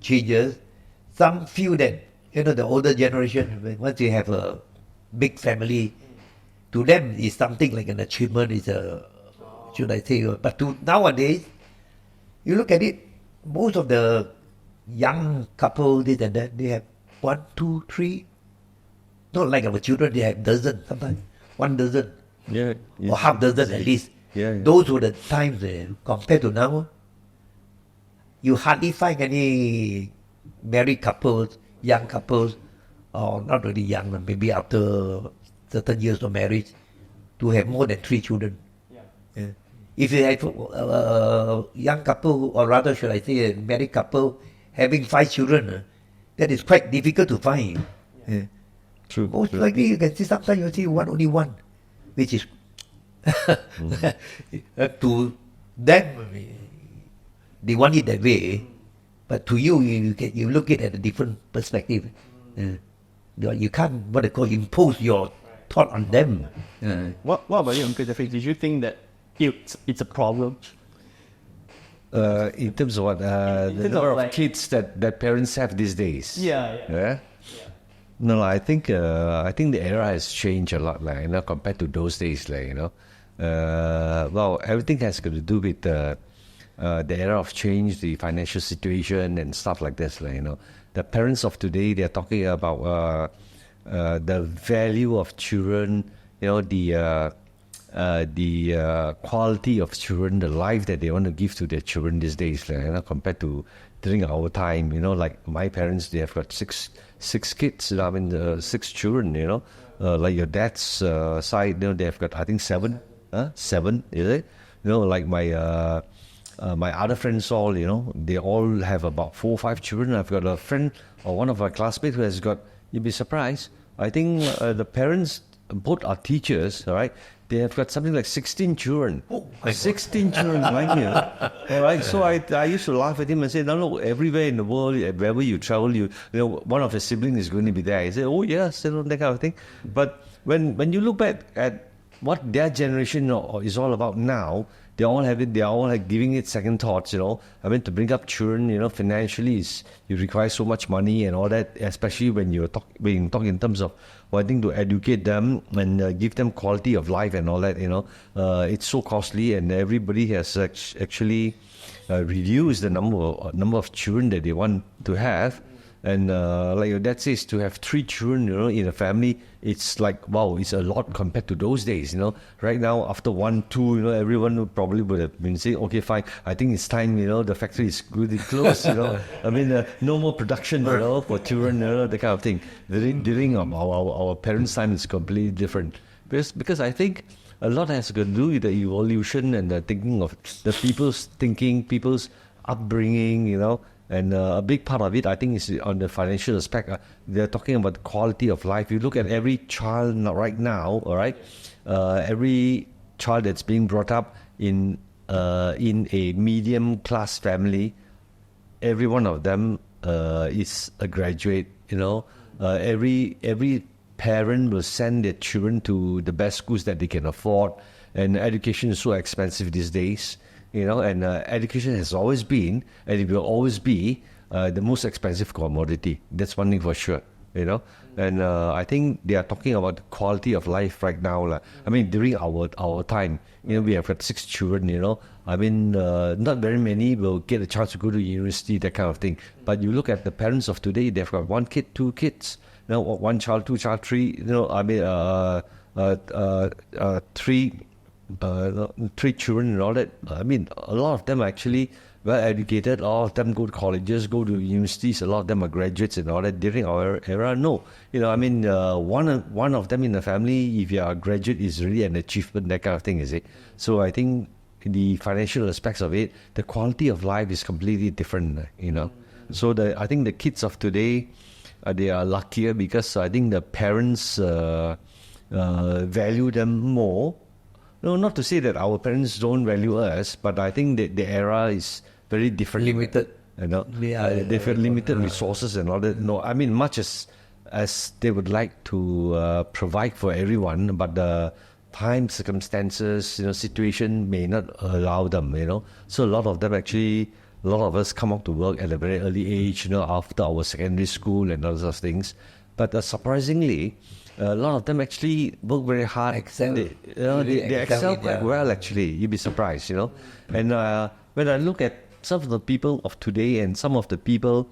changes. Some feel that the older generation, once they have a big family, to them is something like an achievement. Should I say? But nowadays, you look at it, most of the young couple, this and that, they have 1, 2, 3. Not like our children, they have dozen sometimes, 1 dozen, or half dozen at least. Those were the times compared to now. You hardly find any married couples, young couples, or not really young, maybe after certain years of marriage, to have more than 3 children. If you have a young couple, or rather should I say a married couple, having 5 children, that is quite difficult to find. True. Most likely you can see sometimes you see only one, which is to them they want it that way, but to you you look at it at a different perspective. You can't impose your thought on them. What about you, Uncle Jeffrey? Did you think that it's a problem? In terms of what? The number of kids that parents have these days. Yeah. No, I think the era has changed a lot, compared to those days, well, everything has got to do with the era of change, the financial situation and stuff like this, The parents of today, they're talking about the value of children, the quality of children, the life that they want to give to their children these days, compared to during our time, like my parents, they have got six kids, 6 children, like your dad's side, they have got, I think 7, is it? Like my other friends all, they all have about 4 or 5 children. I've got a friend or one of our classmates who has got, you'd be surprised, I think the parents, both are teachers, all right? They have got something like 16 children. 16 children, right here. All right, so I used to laugh at him and say, no, everywhere in the world, wherever you travel, one of your siblings is going to be there. He said, oh yes, that kind of thing. But when you look back at what their generation is all about now, they all giving it second thoughts, to bring up children, financially, you require so much money and all that, especially when you're talking in terms of wanting to educate them and give them quality of life and all that, it's so costly, and everybody has actually reduced the number of children that they want to have. And like your dad says, to have 3 children, in a family, it's like, wow, it's a lot compared to those days, Right now, after 1, 2, everyone would have been saying, okay, fine, I think it's time, the factory is really closed, no more production, for children, that kind of thing. During our parents' time, it's completely different. Because I think a lot has got to do with the evolution and the thinking of the people's thinking, people's upbringing, And a big part of it, I think, is on the financial aspect. They're talking about the quality of life. You look at every child right now, all right? Every child that's being brought up in a medium class family, every one of them is a graduate. Every parent will send their children to the best schools that they can afford, and education is so expensive these days, and education has always been, and it will always be, the most expensive commodity. That's one thing for sure, and I think they are talking about the quality of life right now. I mean, during our time, we have got 6 children, I mean, not very many will get a chance to go to university, that kind of thing. But you look at the parents of today, they've got 1 kid, 2 kids, 1 child, 2 child, 3, I mean, 3 children and all that. I mean, a lot of them are actually well educated. A lot of them go to colleges, go to universities. A lot of them are graduates and all that. During our era, no. I mean, one of them in the family, if you are a graduate, is really an achievement, that kind of thing, is it? So I think the financial aspects of it, the quality of life is completely different, So I think the kids of today, they are luckier because I think the parents value them more. No, not to say that our parents don't value us, but I think that the era is very different. Limited. They've got limited resources and all that. No, I mean, much as they would like to provide for everyone, but the time, circumstances, situation may not allow them, So a lot of us come out to work at a very early age, after our secondary school and all those things. But surprisingly, a lot of them actually work very hard. They excel quite well, actually. You'd be surprised, And when I look at some of the people of today and some of the people,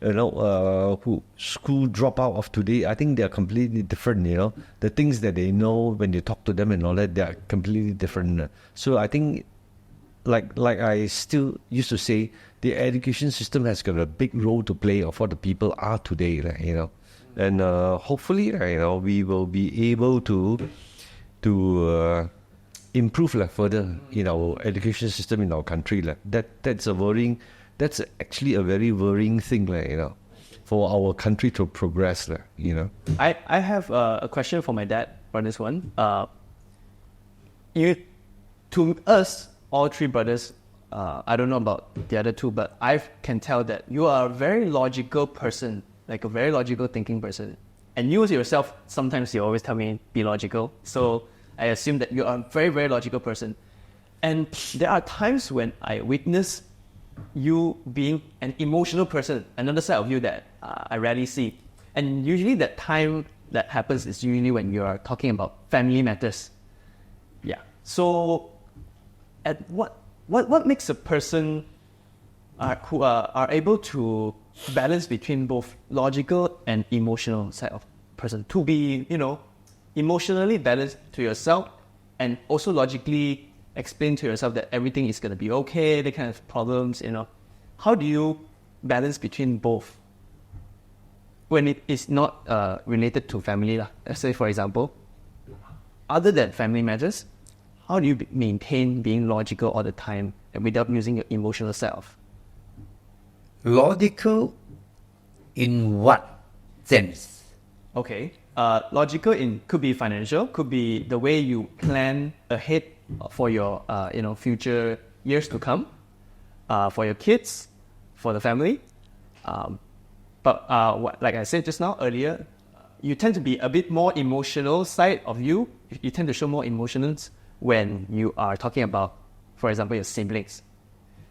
who school dropout of today, I think they are completely different, The things that they know when you talk to them and all that, they are completely different. So I think, like I still used to say, the education system has got a big role to play of what the people are today, And hopefully, we will be able to improve further in our education system in our country. That's actually a very worrying thing, for our country to progress, I have a question for my dad on this one. To us, all 3 brothers, I don't know about the other 2, but I can tell that you are a very logical person, like a very logical thinking person. And you yourself, sometimes you always tell me, be logical. So I assume that you are a very, very logical person. And there are times when I witness you being an emotional person, another side of you that I rarely see. And usually that time that happens is usually when you are talking about family matters. Yeah. So at what makes a person who are able to balance between both logical and emotional side of person, to be, emotionally balanced to yourself and also logically explain to yourself that everything is going to be okay, the kind of problems, How do you balance between both when it is not related to family? Let's say, for example, other than family matters, how do you maintain being logical all the time and without using your emotional self? Logical in what sense? Okay. Logical could be financial, could be the way you plan ahead for your future years to come, for your kids, for the family. But like I said just now earlier, you tend to be a bit more emotional side of you. You tend to show more emotions when you are talking about, for example, your siblings.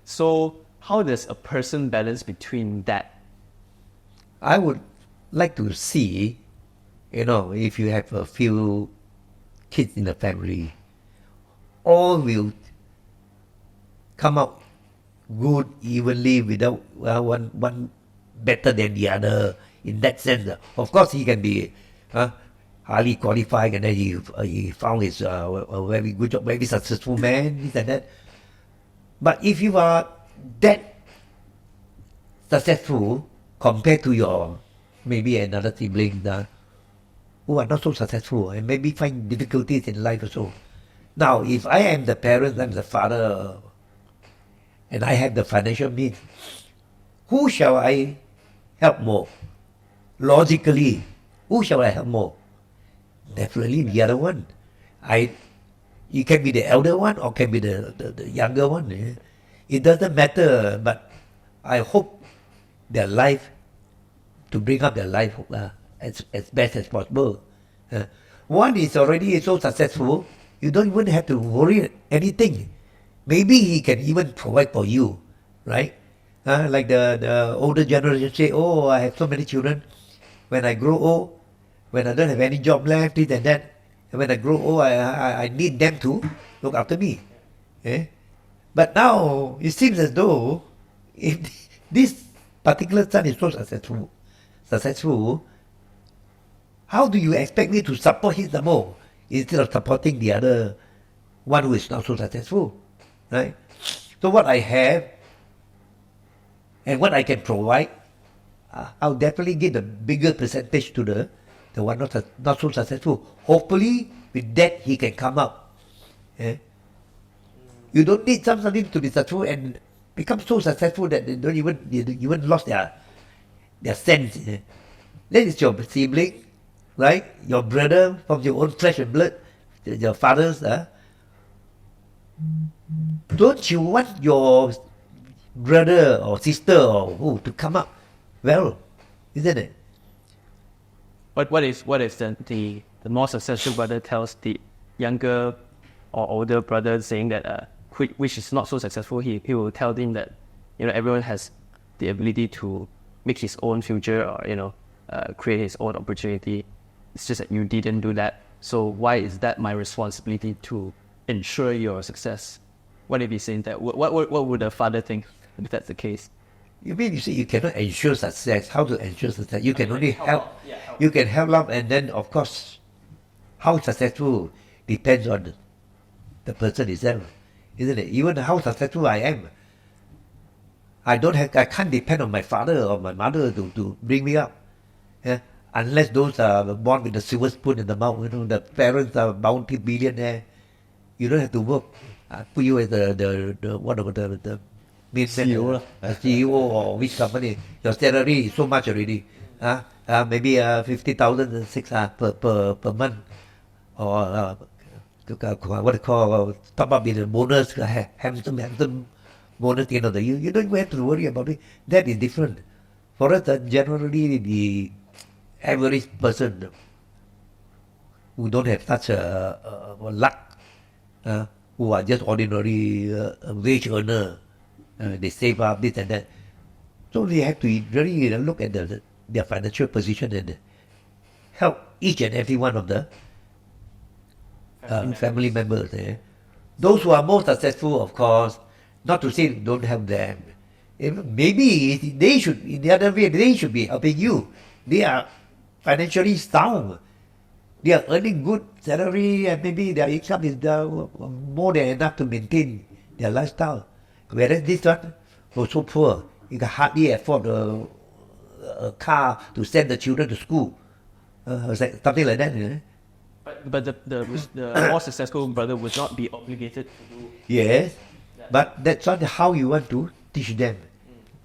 So how does a person balance between that? I would like to see, if you have a few kids in the family, all will come out good evenly without one better than the other in that sense. Of course, he can be highly qualified and then he found his a very good job, very successful man, this and that. But if you are that successful compared to your maybe another sibling who are not so successful and maybe find difficulties in life also. Now, if I am the parent, I'm the father, and I have the financial means, who shall I help more? Logically, who shall I help more? Definitely the other one. You can be the elder one or can be the younger one. It doesn't matter, but I hope their life, to bring up their life as best as possible. One is already so successful, you don't even have to worry anything. Maybe he can even provide for you, right? Like the older generation say, oh, I have so many children. When I grow old, when I don't have any job left, this and that, and when I grow old, I need them to look after me. But now, it seems as though if this particular son is so successful, how do you expect me to support him the more instead of supporting the other one who is not so successful, right? So what I have and what I can provide, I'll definitely give a bigger percentage to the one not so successful. Hopefully, with that he can come up. You don't need somebody to be successful and become so successful that they don't even lost their sense. That is your sibling, right? Your brother from your own flesh and blood, your fathers. Don't you want your brother or sister or who to come up well, isn't it? But what if the more successful brother tells the younger or older brother saying that which is not so successful, he will tell them that everyone has the ability to make his own future or create his own opportunity. It's just that you didn't do that. So why is that my responsibility to ensure your success? What if he's saying that? What would a father think if that's the case? You mean you say you cannot ensure success? How to ensure success? You can only help. You can help them, and then of course, how successful depends on the person itself, isn't it? Even how successful I am, I can't depend on my father or my mother to bring me up. Unless those are born with a silver spoon in the mouth, the parents are bounty billionaire. You don't have to work. I put you as the CEO or which company. Your salary is so much already. Maybe 50,000 per month, or what they call top up with a bonus, handsome bonus at the end of the year. You don't even have to worry about it. That is different. For us, generally the average person who don't have such a luck, who are just ordinary wage earner, they save up this and that. So they have to really look at their financial position and help each and every one of the family members. Those who are more successful, of course, not to say don't help them. Maybe they should, in the other way, they should be helping you. They are financially sound. They are earning good salary, and maybe their income is more than enough to maintain their lifestyle. Whereas this one was so poor, you can hardly afford a car to send the children to school. Something like that. But the more successful brother would not be obligated to do. Yes, but that's not how you want to teach them.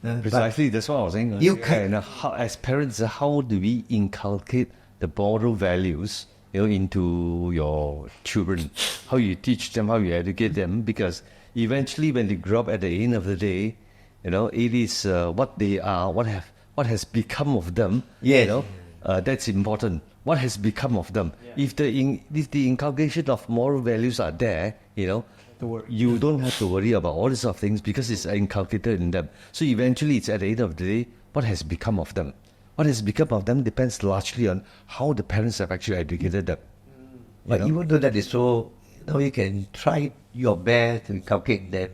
Precisely, that's what I was saying. You can, as parents, how do we inculcate the moral values into your children? How you teach them, how you educate them? Because eventually, when they grow up, at the end of the day, it is what they are, what has become of them. Yes. That's important. What has become of them? Yeah. If the inculcation of moral values are there, you don't have to worry about all these sort of things because it's inculcated in them. So eventually, it's at the end of the day, what has become of them? What has become of them depends largely on how the parents have actually educated them. But even though that is so, you can try your best to inculcate them.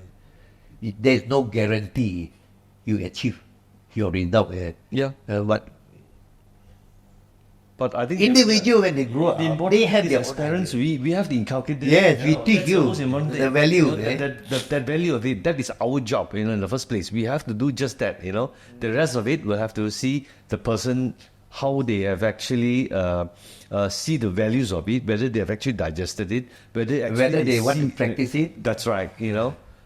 There's no guarantee you achieve your result. But I think individual when they grow up, they have their parents. We have to inculcate. Yes, we teach you the value. That value of it. That is our job. In the first place, we have to do just that. The rest of it, we'll have to see the person, how they have actually see the values of it, whether they have actually digested it, whether they want to practice it. That's right.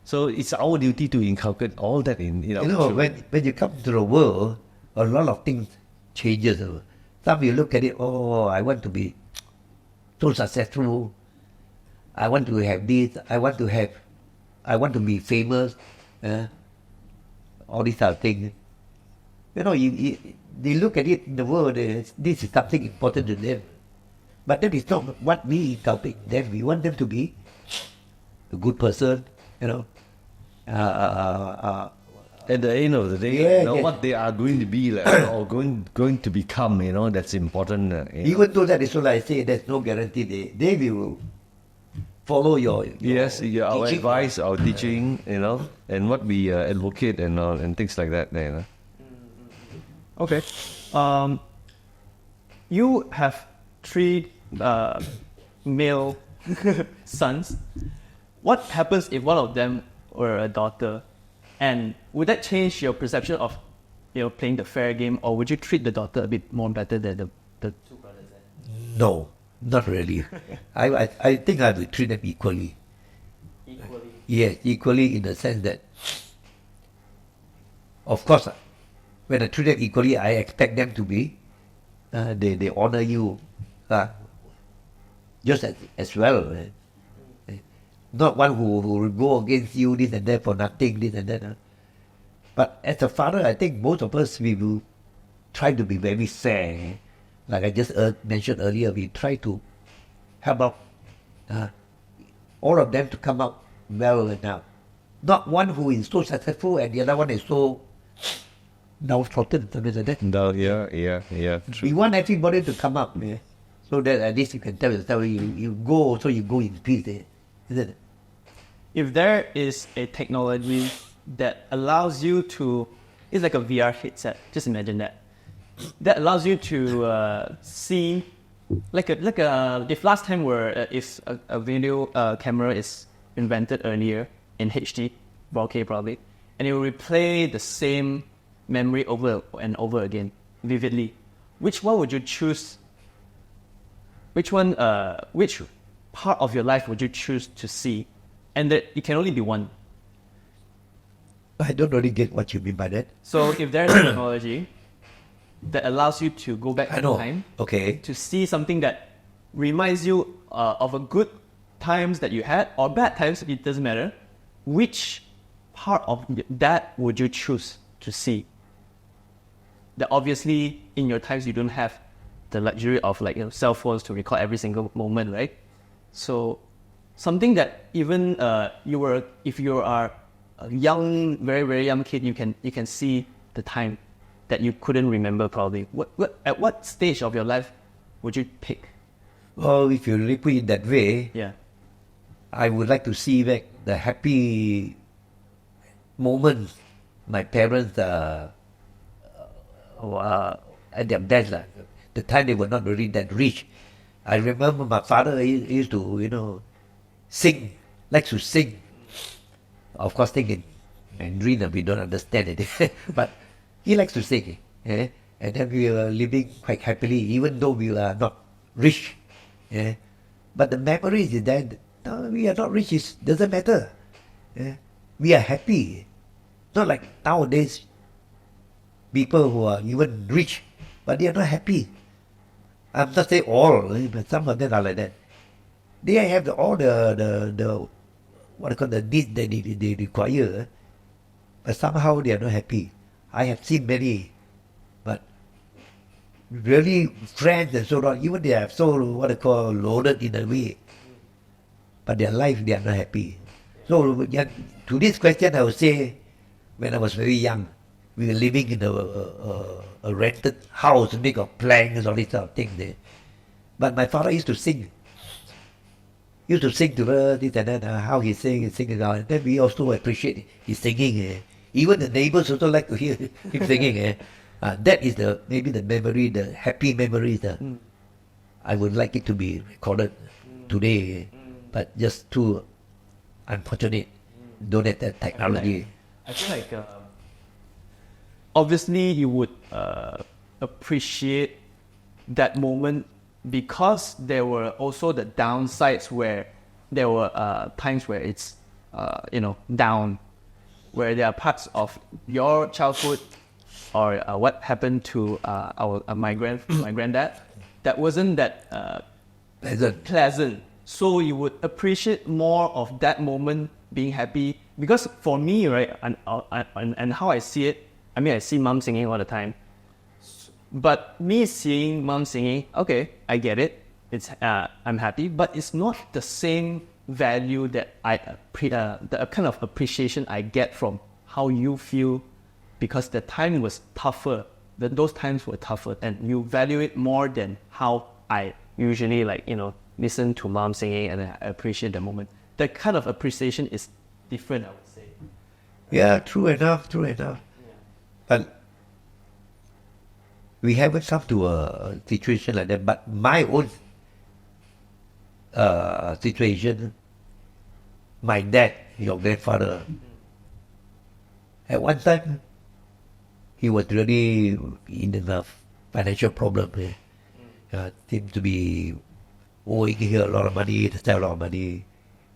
So it's our duty to inculcate all that in. When you come to the world, a lot of things changes. Some you look at it, I want to be so successful. I want to have this. I want to be famous. All these other things. They look at it in the world. This is something important to them. But that is not what we inculcate. Then we want them to be a good person, you know. At the end of the day, what they are going to be like, or going to become, that's important. Even though that is what I say, there's no guarantee they will follow your our teaching. advice, our teaching, and what we advocate and things like that. Okay. You have 3 male sons. What happens if one of them were a daughter? And would that change your perception of playing the fair game, or would you treat the daughter a bit more better than the 2 brothers? No, not really. I think I will treat them equally. Equally? Yes, equally in the sense that, of course, when I treat them equally, I expect them to be, they honor you just as well. Not one who will go against you, this and that, for nothing, this and that. But as a father, I think most of us, we will try to be very fair. Like I just mentioned earlier, we try to help out all of them to come out well enough. Not one who is so successful and the other one is so downtrodden, something like that. No, yeah. True. We want everybody to come up, so that at least you can tell yourself, you go in peace, isn't it? If there is a technology that allows you to, it's like a VR headset, just imagine that allows you to see, if last time if a video camera is invented earlier in HD, 4K probably, and it will replay the same memory over and over again, vividly, which one would you choose? Which part of your life would you choose to see? And that it can only be one. I don't really get what you mean by that. So if there's technology that allows you to go back in time, to see something that reminds you of a good times that you had or bad times, it doesn't matter, which part of that would you choose to see? That obviously in your times you don't have the luxury of cell phones to record every single moment, right? So something that even if you are a young, very, very young kid, you can see the time that you couldn't remember probably. At what stage of your life would you pick? Well, if you really put it that way, I would like to see back the happy moments my parents at their best, the time they were not really that rich. I remember my father used to, sing, likes to sing. Of course, singing and Mandarin, we don't understand it. But he likes to sing. And then we were living quite happily, even though we are not rich. But the memory is that no, we are not rich, it doesn't matter. We are happy. Not like nowadays, people who are even rich, but they are not happy. I'm not saying all, but some of them are like that. They have all the what I call the needs that they require, but somehow they are not happy. I have seen many, but really friends and so on, even they are so what I call loaded in a way, but their life they are not happy. So to this question, I would say, when I was very young, we were living in a rented house made of planks, all these sort of things there. But my father used to sing. He used to sing to her, this and that, how he sings around. And then we also appreciate his singing. Even the neighbors also like to hear him singing. That is maybe the memory, the happy memories. I would like it to be recorded today, but just too unfortunate. Don't have that technology. I feel like obviously you would appreciate that moment because there were also the downsides where there were times where it's down, where there are parts of your childhood or what happened to my granddad that wasn't that pleasant. So you would appreciate more of that moment, being happy. Because for me, right, and how I see it, I mean, I see mom singing all the time. But me seeing mom singing, okay, I get it. I'm happy, but it's not the same value that the kind of appreciation I get from how you feel, because the time was tougher. Those times were tougher, and you value it more than how I usually listen to mom singing and I appreciate the moment. The kind of appreciation is different, I would say. Yeah, true enough. But we haven't come to a situation like that. But my own situation, my dad, your grandfather, at one time, he was really in a financial problem. Seemed to be owing here a lot of money, to sell a lot of money,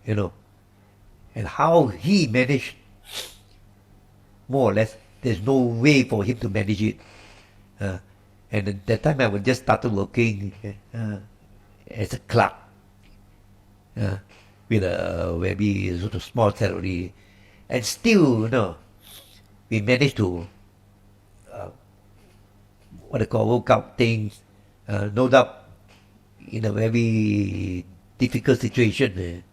And how he managed, more or less, there's no way for him to manage it. And at that time, I was just started working as a clerk with a very sort of small salary. And still, we managed to work out things, no doubt in a very difficult situation.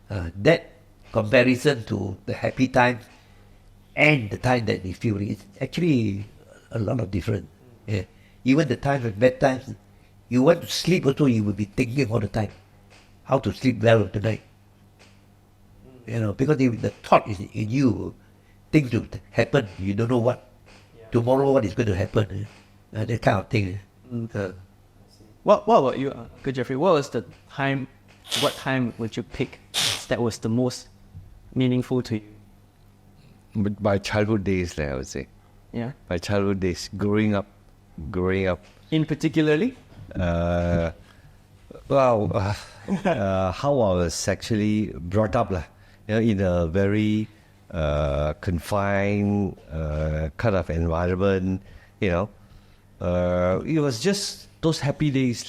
That comparison to the happy times and the time that we feel is actually a lot of different. Even the times with bad times, you want to sleep also, you will be thinking all the time how to sleep well tonight. Because if the thought is in you, things will happen, you don't know tomorrow what is going to happen. That kind of thing. What about you, good Jeffrey? What time would you pick that was the most meaningful to you? My childhood days, I would say. Yeah. My childhood days, growing up. In particularly? How I was actually brought up, in a very confined kind of environment, It was just those happy days,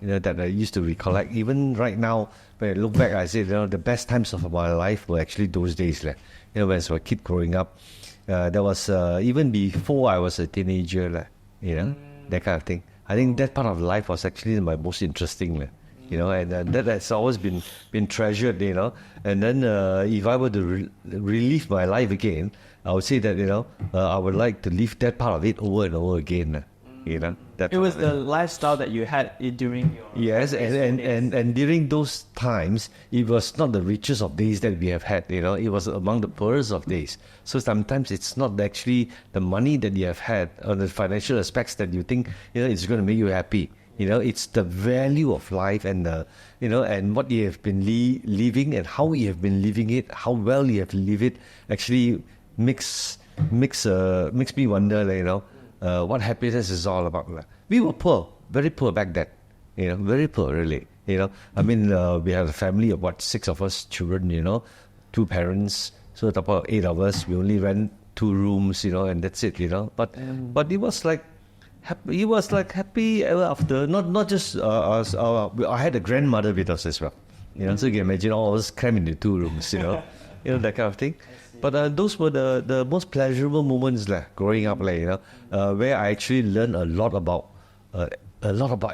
that I used to recollect. Even right now, when I look back, I say, the best times of my life were actually those days, when I was a kid growing up. That was even before I was a teenager, that kind of thing. I think that part of life was actually my most interesting, and that has always been treasured, And then if I were to relive my life again, I would say that, I would like to live that part of it over and over again. It was the lifestyle that you had during your... Yes, and during those times, it was not the richest of days that we have had, it was among the poorest of days. So sometimes it's not actually the money that you have had or the financial aspects that you think, it's going to make you happy. It's the value of life and and what you have been living and how you have been living it, how well you have lived it, actually makes me wonder, what happiness is all about. We were poor, very poor back then, very poor really. I mean, we had a family of 6 of us children, 2 parents, so about 8 of us. We only rent 2 rooms, and that's it, But it was like happy ever after. Not just us. I had a grandmother with us as well, So you can imagine all of us crammed into 2 rooms, that kind of thing. But those were the most pleasurable moments growing up, where I actually learned a lot about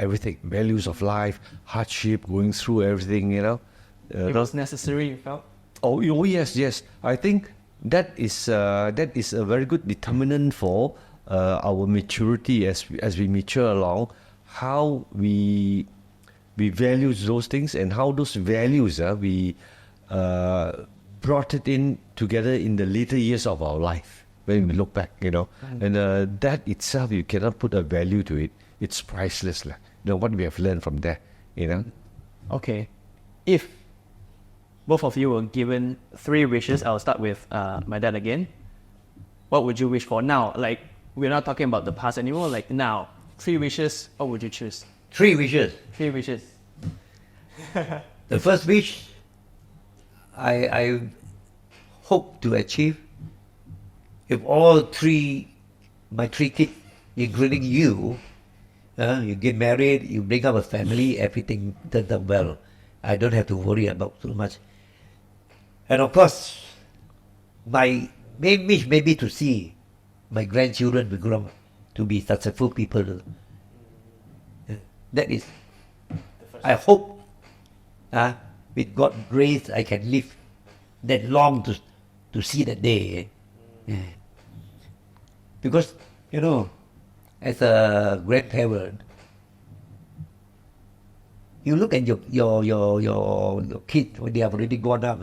everything, values of life, hardship, going through everything, It was necessary, you felt? Oh yes. I think that is a very good determinant for our maturity as we mature along, how we value those things and how those values we brought it in together in the later years of our life when we look back, and that itself, you cannot put a value to it. It's priceless, what we have learned from there, Okay, if both of you were given 3 wishes, I'll start with my dad again. What would you wish for now? Like, we're not talking about the past anymore, like now. 3 wishes, what would you choose? 3 wishes. 3 wishes. The first wish I hope to achieve, if all my 3 kids, including you, you get married, you bring up a family, everything turns out well. I don't have to worry about so much. And of course, my main wish may be to see my grandchildren will grow up to be successful people. That is I hope with God's grace I can live that long to see that day. Because, as a grandparent, you look at your kids when they have already grown up,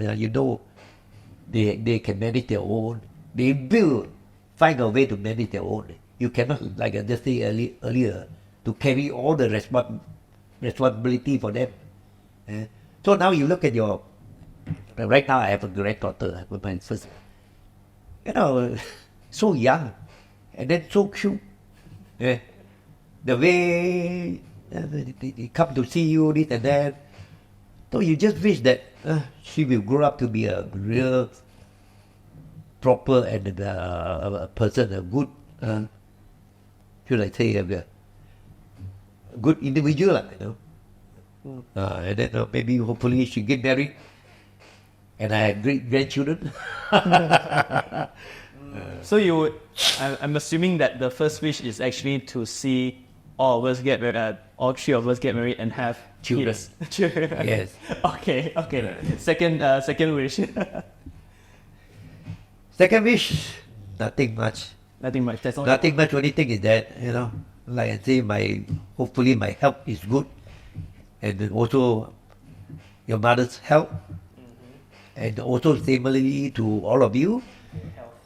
they can manage their own. They will find a way to manage their own. You cannot, like I just said earlier, to carry all the responsibility for them. So now you look at right now I have a granddaughter, my first, so young, and then so cute. The way they come to see you, this and that. So you just wish that she will grow up to be a real, proper and a person, a good, should I say, a good individual, and then maybe hopefully she get married, and I have great grandchildren. So I'm assuming that the first wish is actually to see all of us get married, all three of us get married and have Children. kids. Yes. Okay. Second wish. Second wish, nothing much. Nothing much. That's all. Nothing much. Only thing is that, like I say, hopefully my health is good, and also your mother's health, and also similarly to all of you,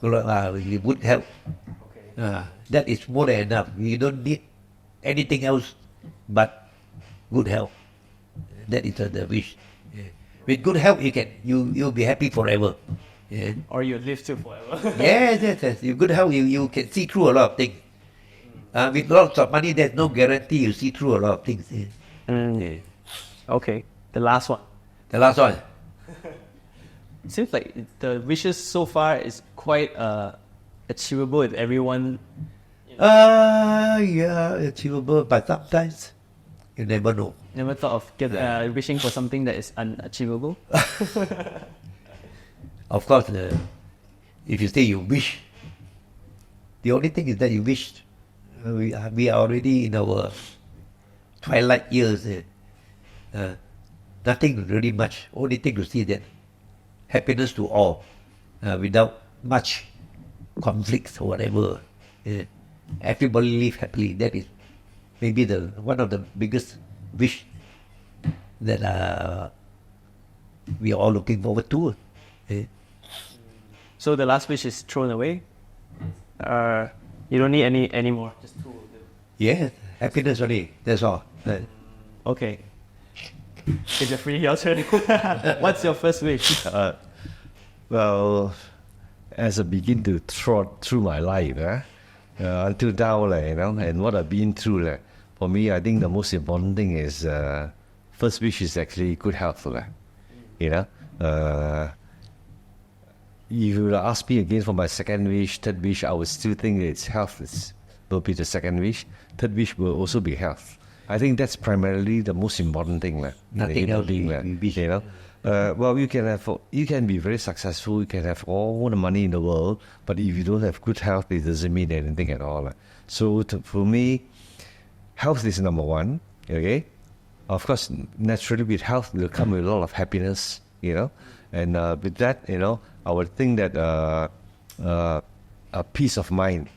good health. That is more than enough. You don't need anything else but good health. That is the wish. With good health, you'll be happy forever. Or you live to forever. Yes. With good health, you can see through a lot of things. With lots of money, there's no guarantee you see through a lot of things. Okay. The last one. The last one. Seems like the wishes so far is quite achievable with everyone. Yeah, achievable, but sometimes you never know. Never thought of wishing for something that is unachievable? Of course, if you say you wish, the only thing is that you wished. We are already in our twilight years. Nothing really much. Only thing to see that happiness to all, without much conflicts or whatever. Everybody live happily. That is maybe one of the biggest wish that we are all looking forward to. So the last wish is thrown away? You don't need any more? Just two of them. Yeah, happiness only. That's all. Okay. Okay, Jeffrey, your turn. What's your first wish? Well, as I begin to trot through my life, until now, and what I've been through, for me, I think the most important thing is first wish is actually good health. If you were to ask me again for my second wish, third wish, I would still think it's health will be the second wish. Third wish will also be health. I think that's primarily the most important thing. Nothing else. Well, you can be very successful, you can have all the money in the world, but if you don't have good health, it doesn't mean anything at all. So for me, health is number one. Okay, of course, naturally with health will come with a lot of happiness. And with that, I would think that a peace of mind.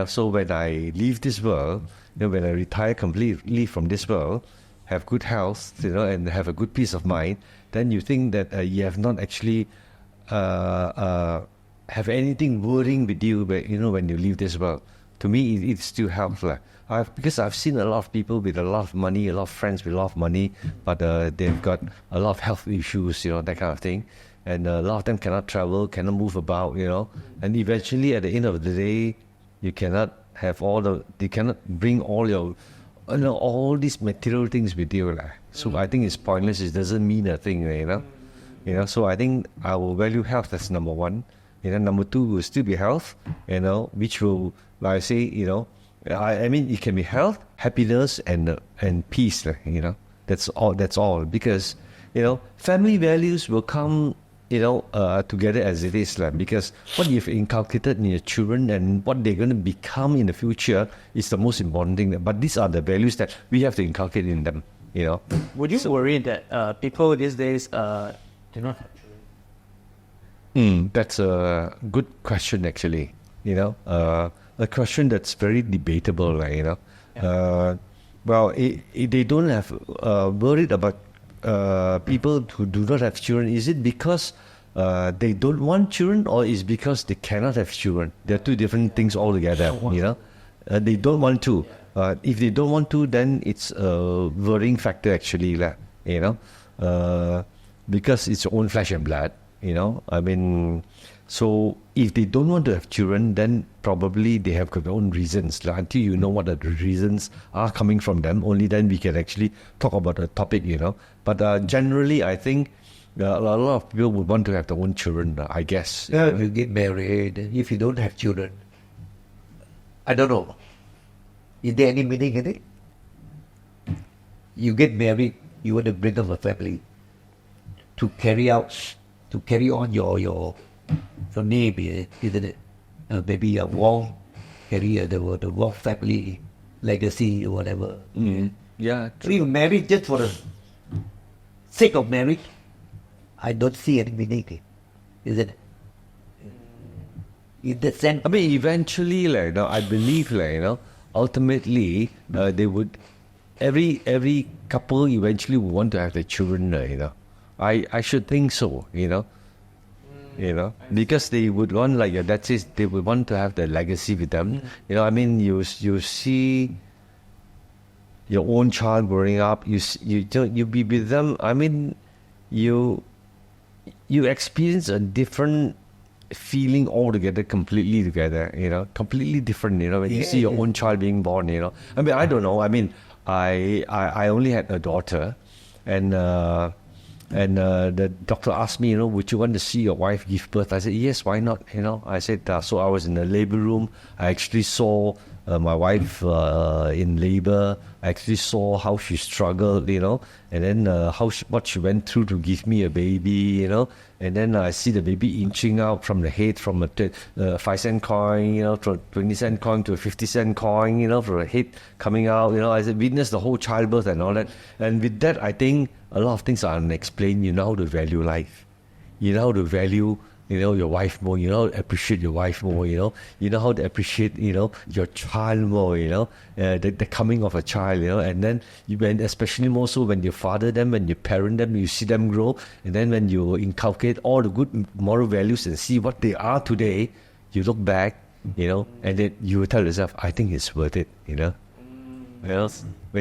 So when I leave this world, when I retire completely from this world, have good health, and have a good peace of mind, then you think that you have not actually have anything worrying with you, when you leave this world. To me, it still helps. Because I've seen a lot of people with a lot of money, a lot of friends with a lot of money, but they've got a lot of health issues, that kind of thing. And a lot of them cannot travel, cannot move about, And eventually, at the end of the day, you cannot have you cannot bring all your, all these material things with you. So I think it's pointless. It doesn't mean a thing, So I think I will value health as number one. Number two will still be health, which will, like I say, I mean, it can be health, happiness, and peace. That's all. Because family values will come together as it is, because what you've inculcated in your children and what they're going to become in the future is the most important thing. But these are the values that we have to inculcate in them. Would you worry that people these days do not have children? That's a good question, actually. A question that's very debatable. They don't have worried about people who do not have children. Is it because they don't want children, or is it because they cannot have children? They're two different things altogether. They don't want to. If they don't want to, then it's a worrying factor, actually. Because it's your own flesh and blood. So if they don't want to have children, then probably they have their own reasons. Until you know what the reasons are coming from them, only then we can actually talk about the topic, But generally, I think a lot of people would want to have their own children, I guess. If you get married, if you don't have children, I don't know. Is there any meaning in it? You get married, you want to bring up a family to carry on your name, isn't it? Maybe a Wong, carry the Wong family legacy or whatever. Yeah. So you marry just for the sake of marriage, I don't see any meaning, isn't it? In that sense. Eventually, I believe, ultimately, they would, every couple eventually would want to have their children, I should think so, because they would want, like your dad says, they would want to have the legacy with them. You see your own child growing up, you be with them. You experience a different feeling altogether, completely together, completely different, when you see your own child being born, I don't know. I only had a daughter, and the doctor asked me, would you want to see your wife give birth? I said, yes, why not? I said, so I was in the labor room. I actually saw my wife in labor. I actually saw how she struggled, and then what she went through to give me a baby, and then I see the baby inching out from the head, from a 5 cent coin, to a 20 cent coin to a 50 cent coin, from the head coming out, I said, witness the whole childbirth and all that. And with that, I think a lot of things are unexplained. You know how to value life. You know how to value, your wife more. You know how to appreciate your wife more. You know how to appreciate, your child more. The coming of a child. And then especially more so when you father them, when you parent them, you see them grow, and then when you inculcate all the good moral values and see what they are today, you look back, and then you will tell yourself, I think it's worth it. When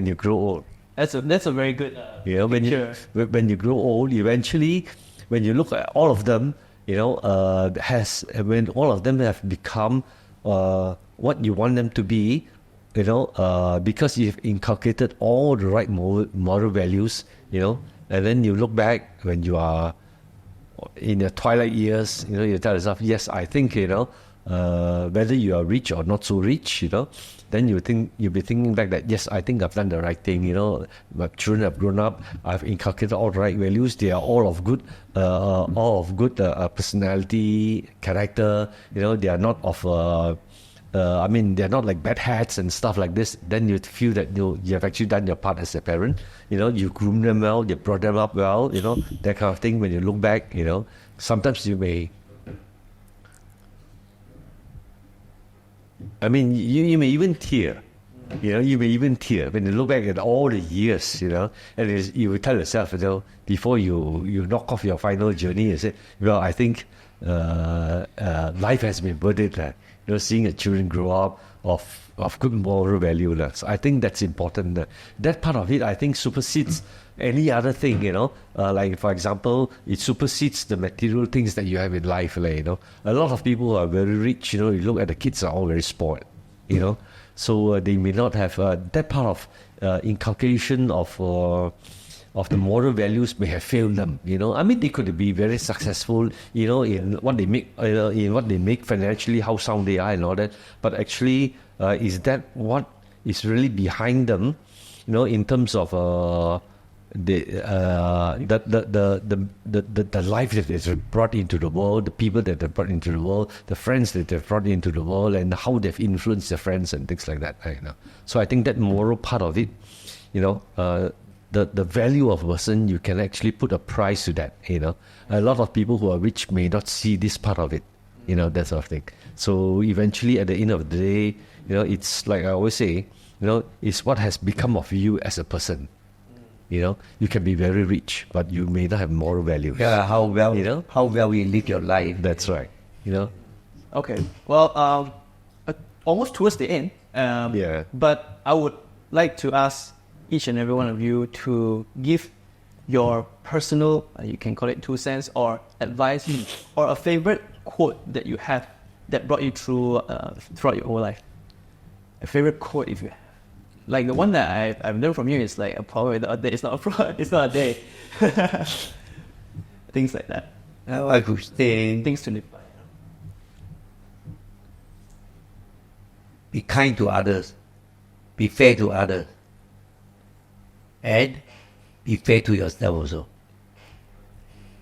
you grow old. That's a very good picture. When you grow old, eventually, when you look at all of them, when all of them have become what you want them to be, because you've inculcated all the right moral values, and then you look back when you are in your twilight years, you tell yourself, yes, I think, whether you are rich or not so rich, then you'll be thinking back that, yes, I think I've done the right thing, my children have grown up, I've inculcated all the right values, they are all of good personality, character, they are not of, they're not like bad hats and stuff like this. Then you feel that you have actually done your part as a parent, you groomed them well, you brought them up well, that kind of thing. When you look back, sometimes you may, you may even tear. You may even tear when you look back at all the years, and you will tell yourself, before you knock off your final journey, you say, I think life has been worth it. Seeing the children grow up of good moral value. So I think that's important. That part of it, I think, supersedes any other thing, like, for example, it supersedes the material things that you have in life. A lot of people who are very rich, you look at the kids are all very spoiled, so they may not have that part of inculcation of the moral values may have failed them. They could be very successful, in what they make, financially, how sound they are and all that. But actually, is that what is really behind them, in terms of the life that is brought into the world, the people that they've brought into the world, the friends that they've brought into the world, and how they've influenced their friends and things like that. So I think that moral part of it, the value of a person, you can actually put a price to that. A lot of people who are rich may not see this part of it, that sort of thing. So eventually, at the end of the day, it's like I always say, it's what has become of you as a person. You can be very rich, but you may not have moral values. Yeah, how well you live your life. That's right. Okay. Well, almost towards the end. But I would like to ask each and every one of you to give your personal, you can call it 2 cents, or advice, or a favorite quote that you have that brought you through throughout your whole life. A favorite quote, if you have. Like the one that I've learned from you is like probably a day. It's not a day. Things like that. I could say, Things to live by. be kind to others, be fair to others, and be fair to yourself also.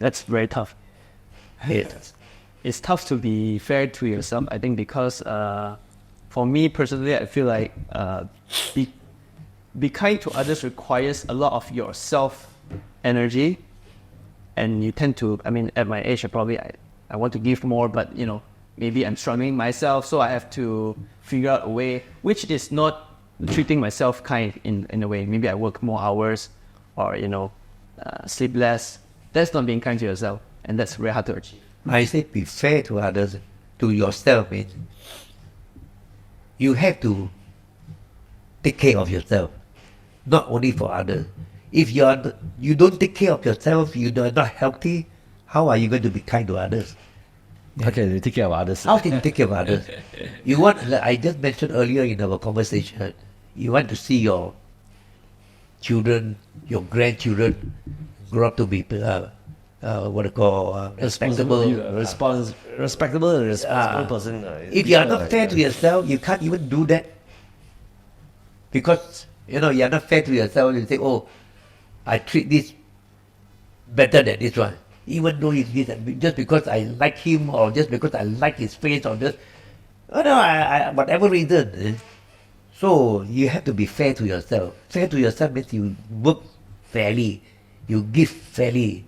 That's very tough. Yes. It's tough to be fair to yourself, I think, because for me personally, I feel like be kind to others requires a lot of your self energy, and you tend to, at my age, I want to give more, but maybe I'm struggling myself, so I have to figure out a way which is not treating myself kind in a way. Maybe I work more hours, or sleep less. That's not being kind to yourself, and that's very hard to achieve. I say be fair to others, to yourself. You have to take care of yourself, not only for others. If you don't take care of yourself, you are not healthy, how are you going to be kind to others? How can you take care of others? How can you take care of others? I just mentioned earlier in our conversation, you want to see your children, your grandchildren grow up to be respectable and responsible person. If you are not fair to yourself, you can't even do that. Because, you are not fair to yourself. You say, oh, I treat this better than this one. Even though it's this, just because I like him, or just because I like his face, or just, whatever reason. So, you have to be fair to yourself. Fair to yourself means you work fairly, you give fairly.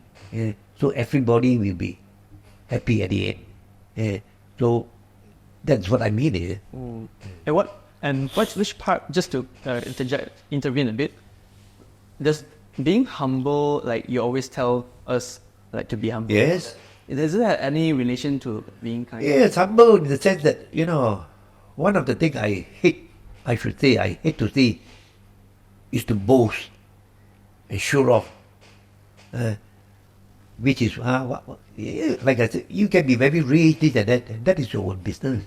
So everybody will be happy at the end. So that's what I mean. Which part, just to intervene a bit, does being humble, like you always tell us, like to be humble? Yes. Does it have any relation to being kind? Yes, humble in the sense that, one of the things I hate to see is to boast and show off. Which is, like I said, you can be very rich, this and that, and that is your own business.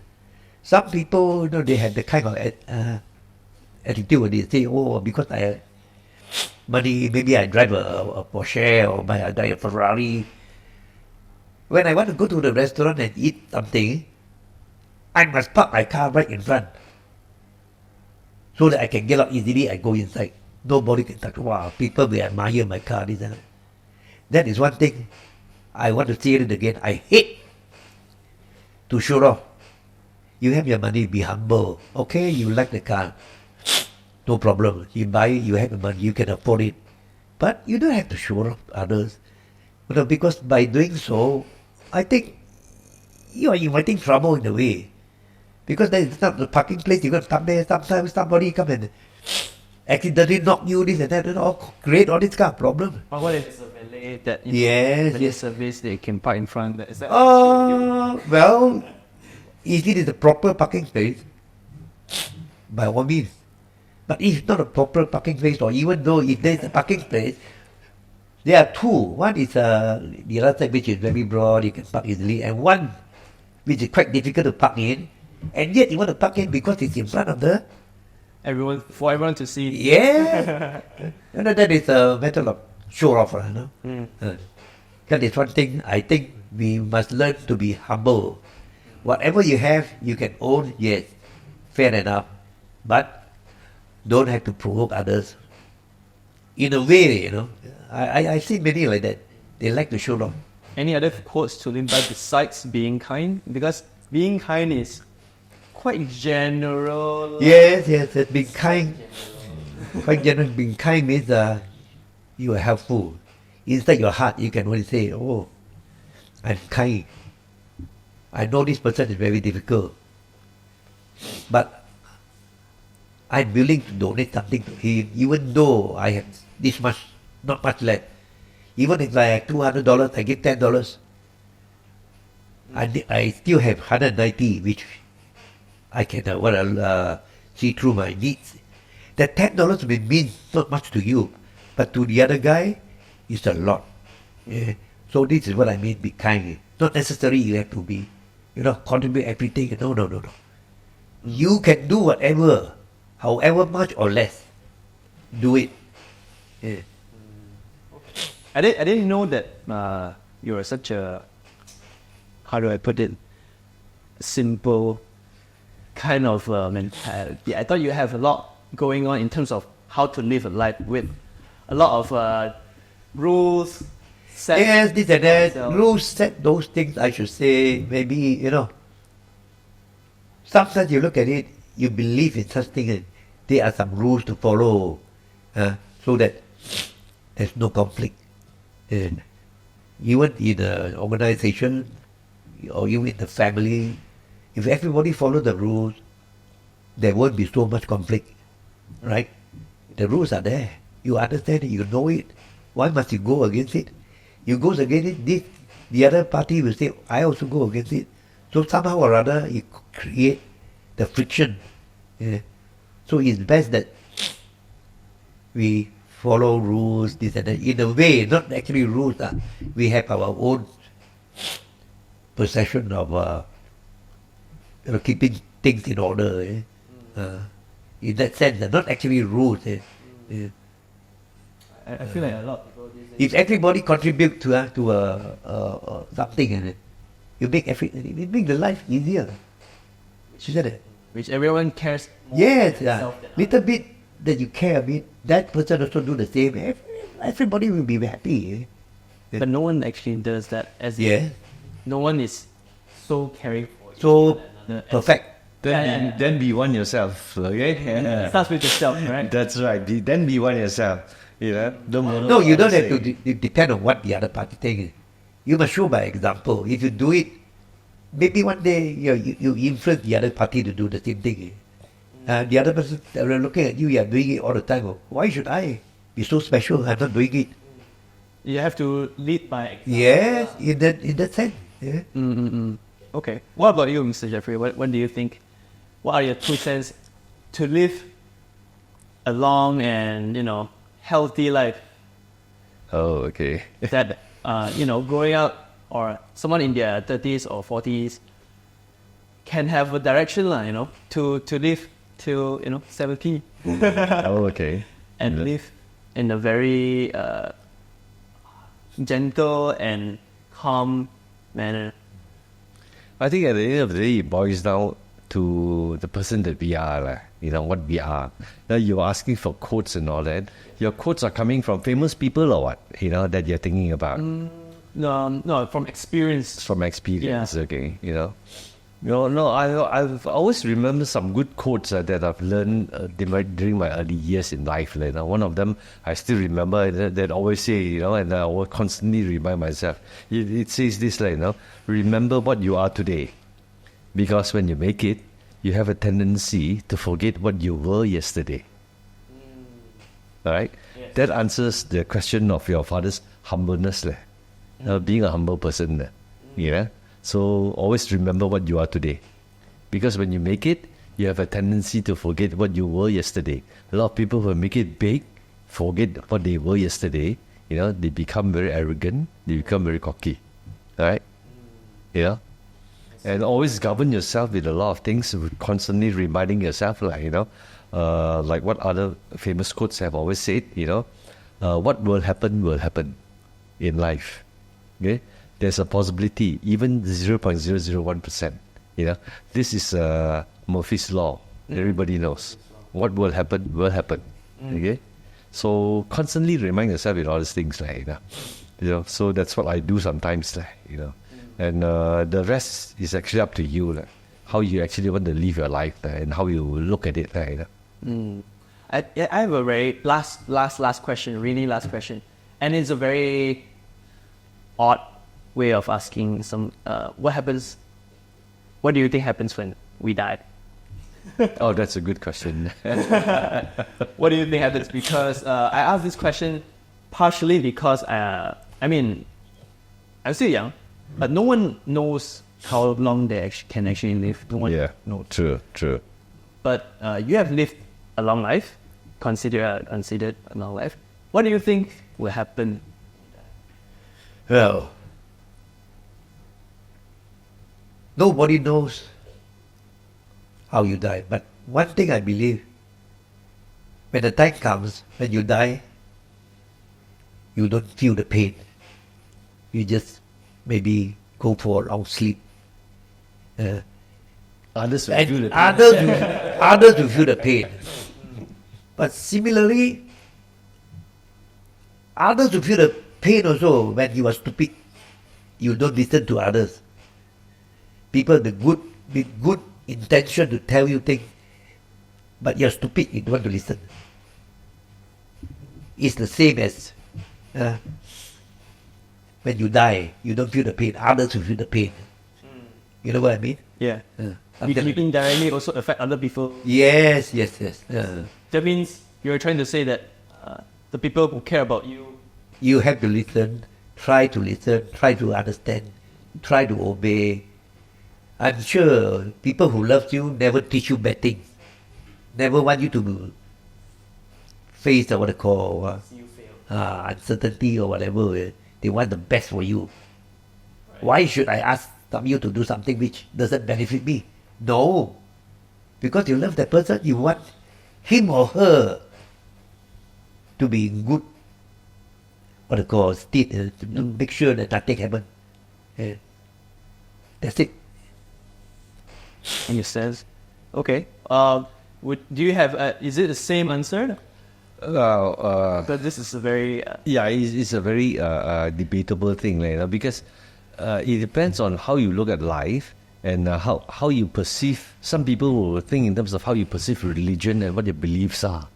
Some people, they have the kind of attitude where they say, oh, because I have money, maybe I drive a Porsche, or I drive a Ferrari. When I want to go to the restaurant and eat something, I must park my car right in front, so that I can get out easily and go inside. Nobody can touch. Wow, people will admire my car, this and that. That is one thing I want to say it again. I hate to show off. You have your money, be humble. Okay, you like the car, no problem. You buy it, you have the money, you can afford it. But you don't have to show off others. Because by doing so, I think you are inviting trouble in a way. Because there is not the parking place, you're going to park there. Sometimes somebody come and accidentally knock you, this and that, and create all this kind of problem. Or what if it's a valet that valet service they can park in front? Is that well, if it is a proper parking space, by all means. But if it's not a proper parking space, or even though if there is a parking space, there are two. One is the other side, which is very broad, you can park easily, and one which is quite difficult to park in, and yet you want to park in because it's in front of for everyone to see. Yeah. That is a matter of show off. That is one thing I think we must learn to be humble. Whatever you have, you can own, yes, fair enough. But don't have to provoke others. in a way, I see many like that. They like to show off. Any other quotes to live by besides being kind? Because being kind is quite general. Yes, being kind. Quite general. Being kind means you are helpful. Inside your heart, you can only say, "Oh, I'm kind. I know this person is very difficult, but I'm willing to donate something to him, even though I have this much, not much left. Even if I have $200, I give $10. I still have 190, which I can see through my needs. That $10 may mean not much to you, but to the other guy, it's a lot. Yeah. So this is what I mean, be kind. Not necessarily you have to be, contribute everything. No. You can do whatever, however much or less. Do it. Yeah. I didn't know that you're such a, how do I put it, simple kind of mentality. I thought you have a lot going on in terms of how to live a life with a lot of rules set. Yes, this and that. Rules set, those things I should say. Maybe, sometimes you look at it, you believe in such things, and there are some rules to follow so that there's no conflict. And even in an organization or even in the family, if everybody follows the rules, there won't be so much conflict, right? The rules are there. You understand it, you know it. Why must you go against it? You go against it, the other party will say, I also go against it. So somehow or other, you create the friction. Yeah. So it's best that we follow rules, this and that. In a way, not actually rules. We have our own perception of keeping things in order. In that sense, not actually rules. I feel like a lot of people these days. If everybody contribute to something, you make it make the life easier. She said it. Which everyone cares more Yes, than themselves. little bit that you care a bit, that person also do the same. Everybody will be happy. But no one actually does that. As in, Yeah. no one is so caring for So one another. perfect. Then be one yourself, okay? It starts with yourself, right? That's right. Then be one yourself. No, you don't have to depend on what the other party thinks. You must show by example. If you do it, maybe one day you influence the other party to do the same thing. The other person looking at you, you're doing it all the time. Why should I be so special? I'm not doing it. You have to lead by example. Yes, in that sense. Yeah. Okay. What about you, Mr. Jeffrey? What do you think? What are your 2 cents to live a long and healthy life? Oh, okay. That growing up or someone in their 30s or 40s can have a direction, to live till 70. Oh, okay. And live in a very gentle and calm manner. I think at the end of the day, it boils down to the person that we are, what we are. Now, you're asking for quotes and all that. Your quotes are coming from famous people or what, that you're thinking about? No, from experience. From experience, Yeah. okay, I've always remembered some good quotes that I've learned during my early years in life. One of them I still remember that always say, and I will constantly remind myself. It says this, remember what you are today, because when you make it, you have a tendency to forget what you were yesterday. All right, Yes. That answers the question of your father's humbleness, being a humble person, So always remember what you are today, because when you make it, you have a tendency to forget what you were yesterday. A lot of people who make it big forget what they were yesterday. They become very arrogant. They become very cocky. All right, and always govern yourself with a lot of things, constantly reminding yourself, like what other famous quotes have always said. What will happen in life. Okay. There's a possibility, even 0.001%. This is Murphy's law. Everybody knows. What will happen, will happen. Okay? So constantly remind yourself with all these things, like, so that's what I do sometimes, and the rest is actually up to you, how you actually want to live your life, and how you look at it, I have a very last question, really last question, and it's a very odd way of asking some. What do you think happens when we die? Oh, that's a good question. What do you think happens? Because I asked this question partially because I'm still young, but no one knows how long they can actually live. No one knows. True. But you have lived a long life, considered a long life. What do you think will happen? Well, nobody knows how you die. But one thing I believe, when the time comes, when you die, you don't feel the pain. You just maybe go for a long sleep. Others will And feel it. others will feel the pain. But similarly, others will feel the pain also when you are stupid. You don't listen to others. People with good intention to tell you things, but you're stupid, you don't want to listen. It's the same as when you die, you don't feel the pain, others will feel the pain. You know what I mean? Yeah. You indirectly also affect other people. Yes. That means you're trying to say that the people who care about you. You have to listen, try to understand, try to obey. I'm sure people who love you never teach you bad things, never want you to face what they call uncertainty or whatever. They want the best for you. Right. Why should I ask you to do something which doesn't benefit me? No, because you love that person, you want him or her to be in good, what they call, state, to make sure that nothing happens. That's it. Understands. Okay. Do you have? Is it the same answer? But this is a very it's a very debatable thing, because it depends on how you look at life and how you perceive. Some people will think in terms of how you perceive religion and what your beliefs are.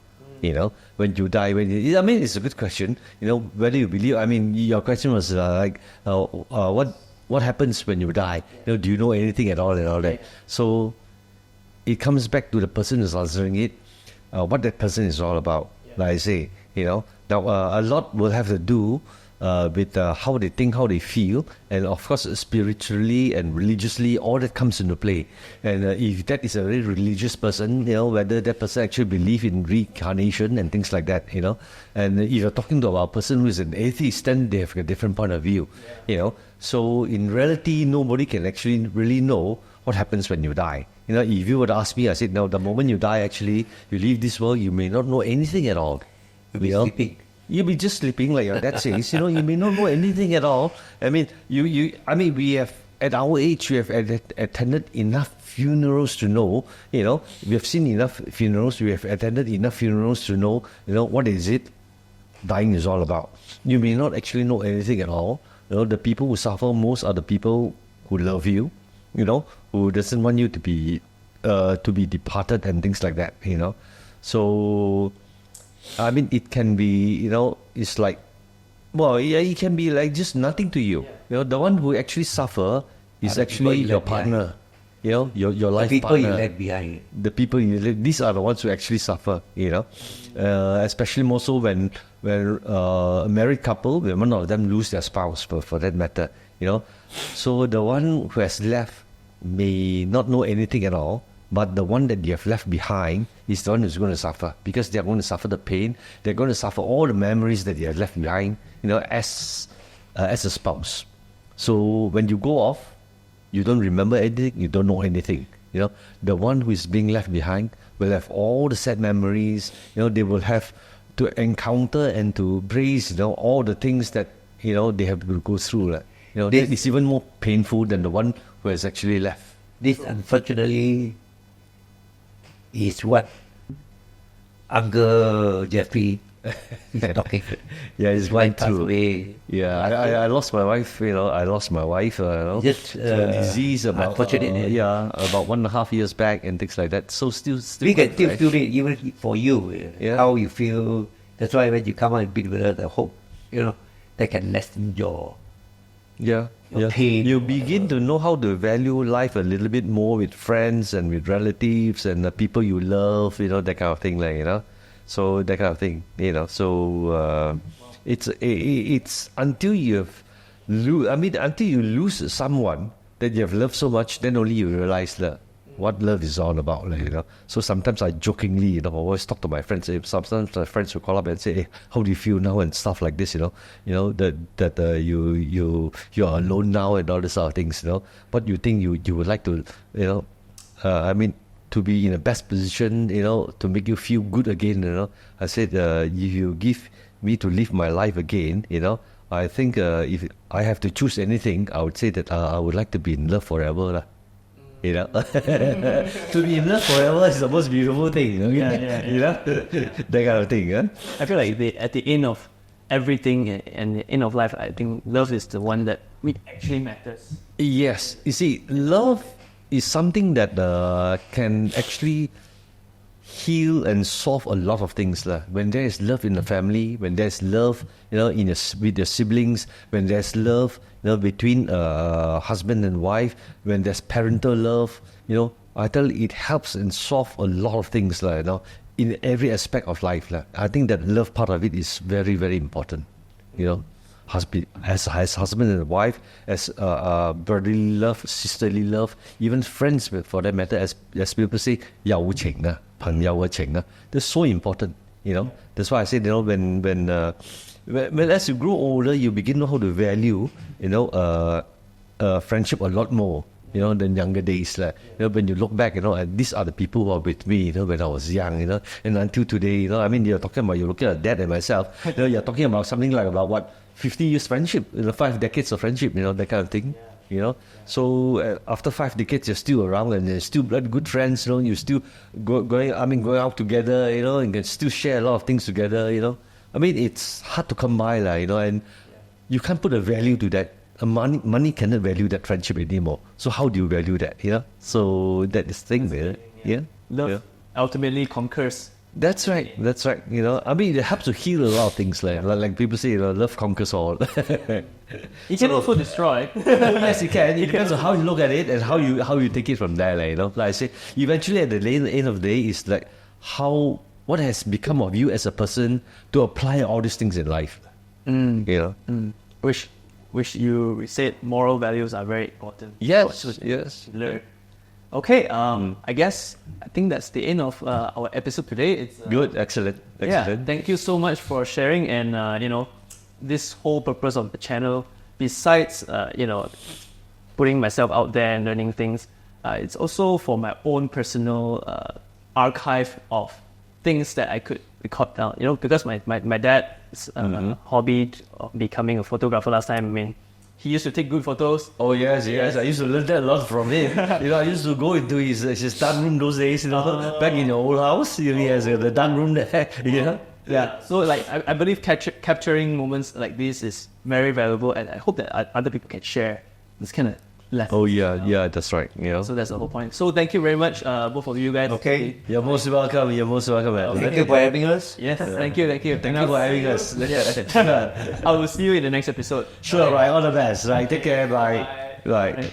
When you die, it's a good question. Whether you believe. Your question was what happens when you die? Do you know anything at all and all that? So it comes back to the person who's answering it, what that person is all about. Like I say, now a lot will have to do with how they think, how they feel, and of course spiritually and religiously, all that comes into play. And if that is a very religious person, whether that person actually believe in reincarnation and things like that, and if you're talking to a person who is an atheist, then they have a different point of view, So in reality, nobody can actually really know what happens when you die. If you were to ask me, I said, no, the moment you die, actually, you leave this world, you may not know anything at all. You'll be sleeping. You'll be just sleeping, like your dad says. You may not know anything at all. We have, at our age, we have attended enough funerals to know, we have seen enough funerals, we have attended enough funerals to know, what is it dying is all about. You may not actually know anything at all. The people who suffer most are the people who love you, who doesn't want you to be departed and things like that, So, it can be, it's like, it can be like just nothing to you. The one who actually suffer is actually your partner. Your life the people partner. you left behind. The people you left, these are the ones who actually suffer, especially more so when a married couple, when one of them lose their spouse, for that matter, So the one who has left may not know anything at all, but the one that you have left behind is the one who's going to suffer, because they're going to suffer the pain. They're going to suffer all the memories that you have left behind, as a spouse. So when you go off, you don't remember anything, you don't know anything. The one who is being left behind will have all the sad memories. They will have to encounter and to brace, all the things that, they have to go through. It's even more painful than the one who has actually left. This, unfortunately, is what Uncle Jeffrey talking. Yeah, it's Wife quite passed true. away. Yeah, I lost my wife. I lost my wife. Just, to a disease about unfortunate. about 1.5 years back and things like that. So still We can quite still fresh. feel it even for you. Yeah. How you feel. That's why when you come out and be with us, I hope that can lessen your Yeah, your pain. You begin to know how to value life a little bit more with friends and with relatives and the people you love, that kind of thing, So that kind of thing, So it's until until you lose someone that you have loved so much, then only you realize that what love is all about, So sometimes I jokingly, I always talk to my friends. Sometimes my friends will call up and say, "Hey, how do you feel now?" and stuff like this, that you're alone now and all these sort of things, But you think you would like to, to be in the best position, to make you feel good again, I said, if you give me to live my life again, I think if I have to choose anything, I would say that I would like to be in love forever, lah. To be in love forever is the most beautiful thing. That kind of thing. I feel like at the end of everything and the end of life, I think love is the one that actually matters. Yes, you see, love is something that can actually heal and solve a lot of things. When there is love in the family, when there's love, with your siblings, when there's love, between husband and wife, when there's parental love, I tell you, it helps and solve a lot of things, in every aspect of life. I think that love part of it is very, very important, as husband and wife, as brotherly love, sisterly love, even friends, for that matter, as people say, 友情啊，朋友嘅情啊, that's so important, That's why I say, when as you grow older, you begin to know how to value, friendship a lot more, than younger days. When you look back, and these are the people who are with me, when I was young, and until today, you're talking about, you're looking at dad and myself, you're talking about something like about what, 50 years friendship, 5 decades of friendship, that kind of thing. So after 5 decades, you're still around and you're still good friends. You still going out together. And can still share a lot of things together. It's hard to come by, and you can't put a value to that. Money cannot value that friendship anymore. So how do you value that? So that is the thing there. Yeah, Love ultimately conquers. That's right. It helps to heal a lot of things. Like people say, love conquers all. It can also destroy. Yes, it can. It depends on how you look at it and how you take it from there. Like I say, eventually at the end of the day, it's like what has become of you as a person to apply all these things in life. Which you said moral values are very important. Yes. Learn. Okay, I think that's the end of our episode today. It's Good, excellent. Yeah, thank you so much for sharing. And this whole purpose of the channel, besides putting myself out there and learning things, it's also for my own personal archive of things that I could record down. Because my dad's hobby of becoming a photographer last time. He used to take good photos. Oh yes. I used to learn that a lot from him. I used to go into his dark room those days. Back in your old house, he has the dark room there. Yeah. So I believe capturing moments like this is very valuable, and I hope that other people can share this kind of lesson. Oh yeah, that's right. So that's the whole point. So thank you very much, both of you guys. Okay. You're most welcome. Man. Thank you for having us. Yes. Thank you. Thank you for having us. I will see you in the next episode. Sure, right. All the best. Right. Take care. Bye. Bye.